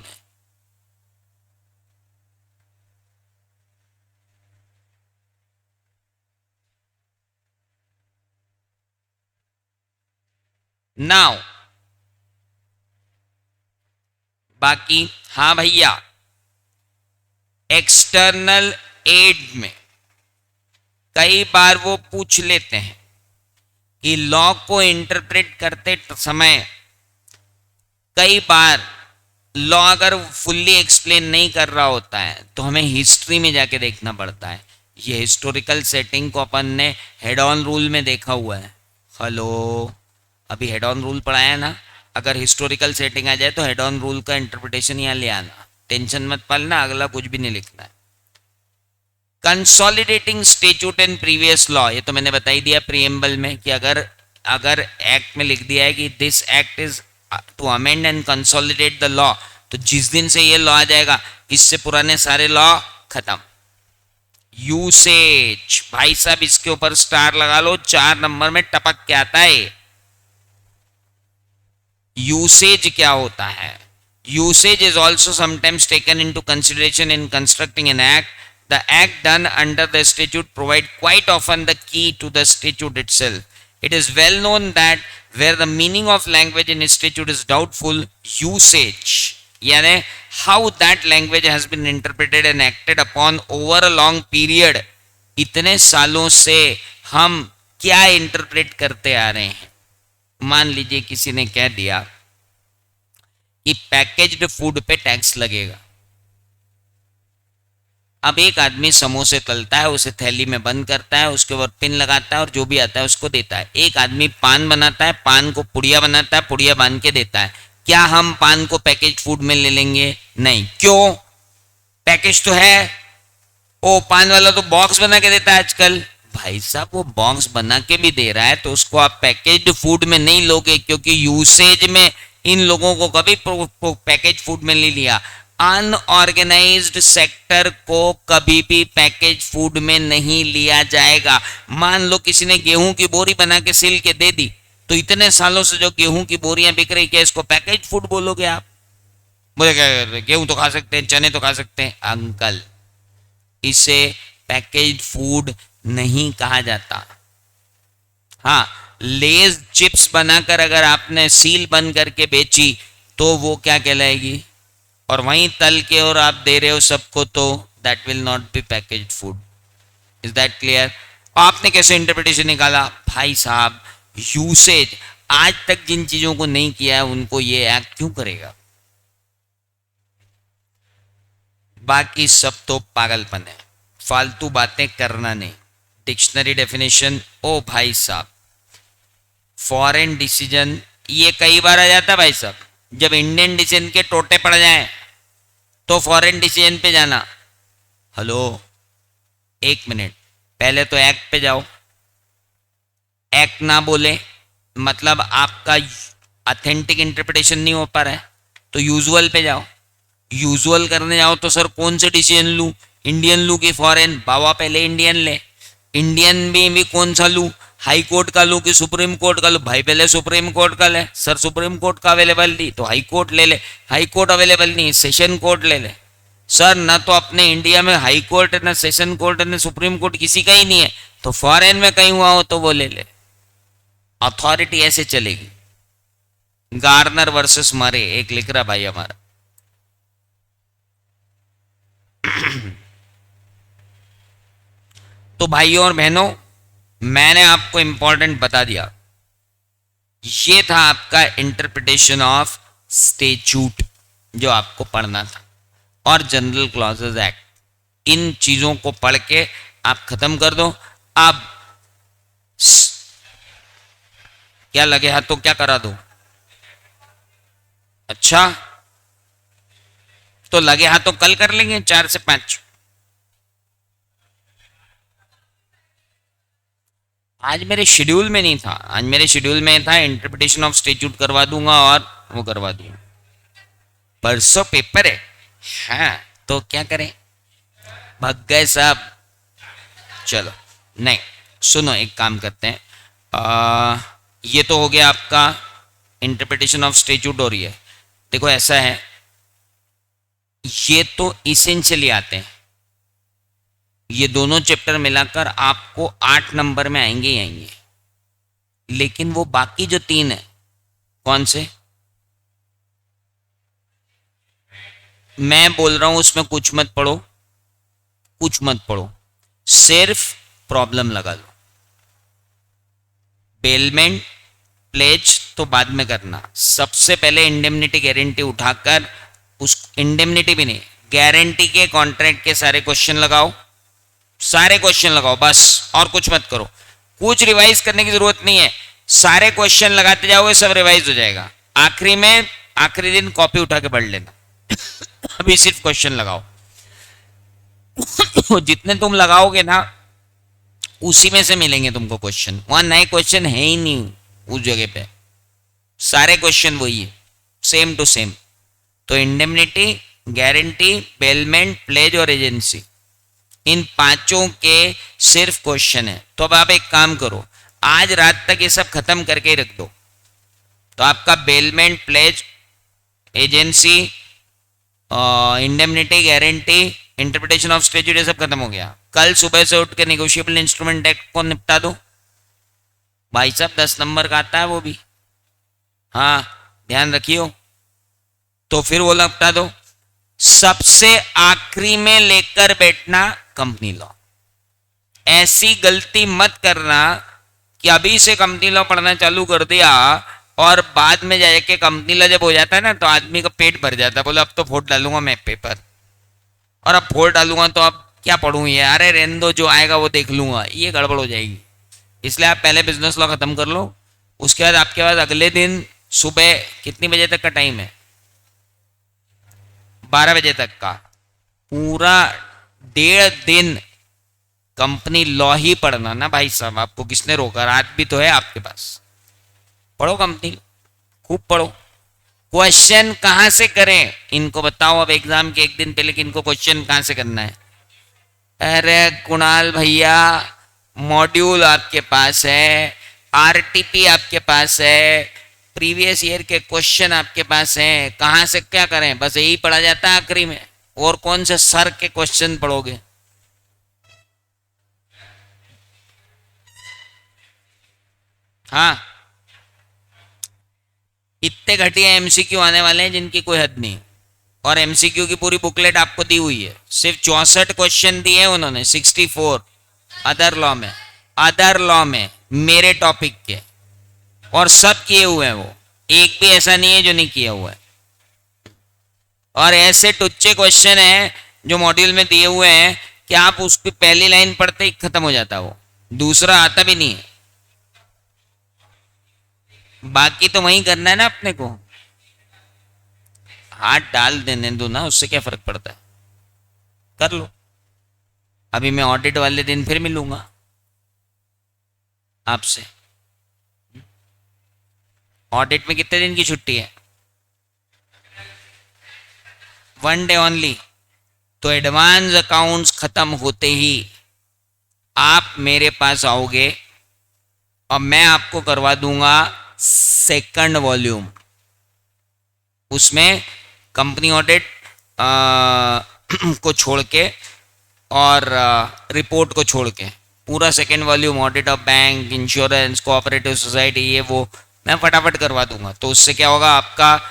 नाउ बाकी, हाँ भैया, एक्सटर्नल एड में कई बार वो पूछ लेते हैं कि लॉ को इंटरप्रेट करते समय कई बार लॉ अगर फुल्ली एक्सप्लेन नहीं कर रहा होता है तो हमें हिस्ट्री में जाके देखना पड़ता है। ये हिस्टोरिकल सेटिंग को अपन ने हेड ऑन रूल में देखा हुआ है। हेलो, अभी हेड ऑन रूल पढ़ाया ना, अगर हिस्टोरिकल सेटिंग आ जाए तो हेड ऑन रूल का इंटरप्रिटेशन यहाँ ले आना, टेंशन मत पालना, अगला कुछ भी नहीं लिखना है। Consolidating statute and previous law, ये तो मैंने बता ही दिया प्रीएम्बल में कि अगर एक्ट में लिख दिया है कि this act is to amend and consolidate the law, तो जिस दिन से ये लॉ आ जाएगा इससे पुराने सारे लॉ खत्म। यूसेज, भाई साहब इसके ऊपर स्टार लगा लो, 4 नंबर में टपक के आता है। यूसेज क्या होता है? Usage is also sometimes taken into consideration in constructing an act. The act done under the statute provide quite often the key to the statute itself. It is well known that where the meaning of language in a statute is doubtful, usage, यानी how that language has been interpreted and acted upon over a long period, इतने सालों से हम क्या interpret करते आ रहे हैं। मान लीजिए किसी ने कह दिया कि पैकेज्ड फूड पे टैक्स लगेगा, अब एक आदमी समोसे तलता है, उसे थैली में बंद करता है, उसके ऊपर पिन लगाता है और जो भी आता है उसको देता है। एक आदमी पान बनाता है, पान को पुड़िया बनाता है, पुड़िया बांध के देता है। क्या हम पान को पैकेज फूड में ले लेंगे? नहीं। क्यों? पैकेज तो है। ओ पान वाला तो बॉक्स बना के देता है आजकल। भाई साहब वो बॉक्स बना के भी दे रहा है तो उसको आप पैकेज फूड में नहीं लोगे, क्योंकि यूसेज में इन लोगों को कभी पैकेज फूड में नहीं लिया। अनऑर्गेनाइज्ड सेक्टर को कभी भी पैकेज फूड में नहीं लिया जाएगा। मान लो किसी ने गेहूं की बोरी बना के सिल के दे दी, तो इतने सालों से जो गेहूं की बोरियां बिक रही, क्या इसको पैकेज फूड बोलोगे आप? बोले क्या, गेहूं तो खा सकते हैं, चने तो खा सकते हैं। अंकल, इसे पैकेज फूड नहीं कहा जाता। हाँ, लेज चिप्स बनाकर अगर आपने सील बंद करके बेची तो वो क्या कहलाएगी? और वहीं तल के और आप दे रहे हो सबको, तो that will not B package food. Is that clear? आपने कैसे इंटरप्रिटेशन निकाला? भाई साहब, यूसेज आज तक जिन चीजों को नहीं किया है उनको ये एक्ट क्यों करेगा? बाकी सब तो पागलपन है, फालतू बातें करना नहीं। डिक्शनरी डेफिनेशन, ओ भाई साहब, फॉरेन डिसीजन ये कई बार आ जाता भाई साहब। जब इंडियन डिसीजन के टोटे पड़ जाएं तो फॉरेन डिसीजन पे जाना। हेलो, एक मिनट, पहले तो एक्ट पे जाओ। एक्ट ना बोले मतलब आपका ऑथेंटिक इंटरप्रिटेशन नहीं हो पा रहा है, तो यूजुअल पे जाओ। यूजुअल करने जाओ तो सर कौन से डिसीजन लूं? इंडियन लूं कि फॉरेन? बाबा पहले इंडियन ले। इंडियन में भी कौन सा लूं? हाई कोर्ट का लूं कि सुप्रीम कोर्ट का लूं? भाई पहले सुप्रीम कोर्ट का ले। सर सुप्रीम कोर्ट का अवेलेबल नहीं तो हाई कोर्ट ले ले। हाई कोर्ट अवेलेबल नहीं, सेशन कोर्ट ले ले। सर ना तो अपने इंडिया में हाई कोर्ट ना सेशन कोर्ट ना सुप्रीम कोर्ट किसी का ही नहीं है, तो फॉरेन में कहीं हुआ हो तो वो ले ले। अथॉरिटी ऐसे चलेगी। गार्नर वर्सेस मरे एक लिख रहा भाई हमारा। तो भाइयों और बहनों, मैंने आपको इंपॉर्टेंट बता दिया। ये था आपका इंटरप्रिटेशन ऑफ स्टेच्यूट जो आपको पढ़ना था, और जनरल क्लॉजेज एक्ट। इन चीजों को पढ़ के आप खत्म कर दो। अब क्या लगे हाथ तो क्या करा दो? अच्छा, तो लगे हाथ तो कल कर लेंगे 4 से 5। आज मेरे शेड्यूल में नहीं था। आज मेरे शेड्यूल में था इंटरप्रिटेशन ऑफ स्टेट्यूट करवा दूंगा और वो करवा दूंगा। परसों पेपर है। हाँ, तो क्या करें, भग गए साहब। चलो नहीं, सुनो, एक काम करते हैं। ये तो हो गया आपका इंटरप्रिटेशन ऑफ स्टेट्यूट हो रही है। देखो ऐसा है, ये तो इसेंशियली आते हैं। ये दोनों चैप्टर मिलाकर आपको 8 नंबर में आएंगे ही आएंगे। लेकिन वो बाकी जो 3 है, कौन से मैं बोल रहा हूं, उसमें कुछ मत पढ़ो, कुछ मत पढ़ो, सिर्फ प्रॉब्लम लगा लो। बेलमेंट प्लेज तो बाद में करना, सबसे पहले इंडेमनिटी गारंटी उठाकर, उस इंडेमनिटी भी नहीं, गारंटी के कॉन्ट्रैक्ट के सारे क्वेश्चन लगाओ, सारे क्वेश्चन लगाओ बस, और कुछ मत करो। कुछ रिवाइज करने की जरूरत नहीं है, सारे क्वेश्चन लगाते जाओगे, सब रिवाइज हो जाएगा। आखिरी में, आखिरी दिन कॉपी उठा के पढ़ लेना। अभी सिर्फ क्वेश्चन लगाओ। जितने तुम लगाओगे ना, उसी में से मिलेंगे तुमको क्वेश्चन। वहां नए क्वेश्चन है ही नहीं उस जगह पे, सारे क्वेश्चन वही है, सेम टू सेम। तो इंडेमनिटी, गारंटी, बेलमेंट, प्लेज और एजेंसी, इन पांचों के सिर्फ क्वेश्चन है। तो अब आप एक काम करो, आज रात तक ये सब खत्म करके ही रख दो। तो आपका bailment, pledge, agency, indemnity, guarantee, interpretation of statute, ये सब खत्म हो गया। कल सुबह से उठ के नेगोशिएबल इंस्ट्रूमेंट एक्ट को निपटा दो भाई साहब, 10 नंबर का आता है वो भी। हाँ, ध्यान रखियो। तो फिर वो निपटा दो। सबसे आखिरी में लेकर बैठना कंपनी लॉ। ऐसी गलती मत करना कि अभी से कंपनी लॉ पढ़ना चालू कर दिया और बाद में जाके कंपनी लॉ जब हो जाता है ना, तो आदमी का पेट भर जाता है, बोले अब तो फोड़ डालूंगा मैं पेपर, और अब फोड़ डालूंगा तो अब क्या पढ़ूं ये, अरे रहने दो, जो आएगा वो देख लूंगा, ये गड़बड़ हो जाएगी। इसलिए आप पहले बिजनेस लॉ खत्म कर लो, उसके बाद आपके पास अगले दिन सुबह कितनी बजे तक का टाइम है? 12 बजे तक का। पूरा 1.5 दिन कंपनी लॉ ही पढ़ना ना भाई साहब, आपको किसने रोका? रात भी तो है आपके पास, पढ़ो कंपनी, खूब पढ़ो। क्वेश्चन कहां से करें इनको बताओ, अब एग्जाम के एक दिन पहले कि इनको क्वेश्चन कहां से करना है? अरे कुणाल भैया, मॉड्यूल आपके पास है, आरटीपी आपके पास है, प्रीवियस ईयर के क्वेश्चन आपके पास हैं, कहां से क्या करें? बस यही पढ़ा जाता है आखिरी में, और कौन से सर के क्वेश्चन पढ़ोगे? हाँ, इतने घटिया एमसीक्यू आने वाले हैं जिनकी कोई हद नहीं। और एमसीक्यू की पूरी बुकलेट आपको दी हुई है, सिर्फ 64 क्वेश्चन दिए उन्होंने, 64 अदर लॉ में, अदर लॉ में मेरे टॉपिक के, और सब किए हुए हैं वो, एक भी ऐसा नहीं है जो नहीं किया हुआ है। और ऐसे टुच्चे क्वेश्चन हैं जो मॉड्यूल में दिए हुए हैं कि आप उसकी पहली लाइन पढ़ते ही खत्म हो जाता है, वो दूसरा आता भी नहीं है। बाकी तो वही करना है ना अपने को, हाथ डाल देने दो ना, उससे क्या फर्क पड़ता है, कर लो। अभी मैं ऑडिट वाले दिन फिर मिलूंगा आपसे। ऑडिट में कितने दिन की छुट्टी है? 1 डे ओनली। तो एडवांस अकाउंट्स खत्म होते ही आप मेरे पास आओगे और मैं आपको करवा दूंगा सेकंड वॉल्यूम। उसमें कंपनी ऑडिट को छोड़ के और रिपोर्ट को छोड़ के पूरा second volume, audit of bank, insurance, cooperative society, ये वो मैं फटाफट करवा दूंगा। तो उससे क्या होगा, आपका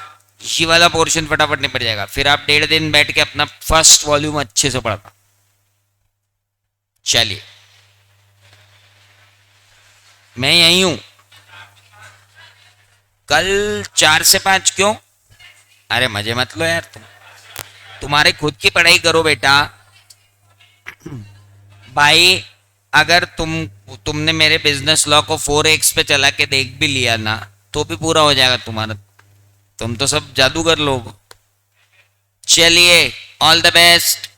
ये वाला पोर्शन फटाफट निपट जाएगा, फिर आप 1.5 दिन बैठ के अपना फर्स्ट वॉल्यूम अच्छे से पढ़ना। चलिए, मैं यही हूं कल 4 से 5। क्यों? अरे मजे मत लो यार, तुम्हारे खुद की पढ़ाई करो बेटा। भाई अगर तुमने मेरे बिजनेस लॉ को 4x पे चला के देख भी लिया ना, तो भी पूरा हो जाएगा तुम्हारा। तुम तो सब जादूगर लोग। चलिए, ऑल द बेस्ट।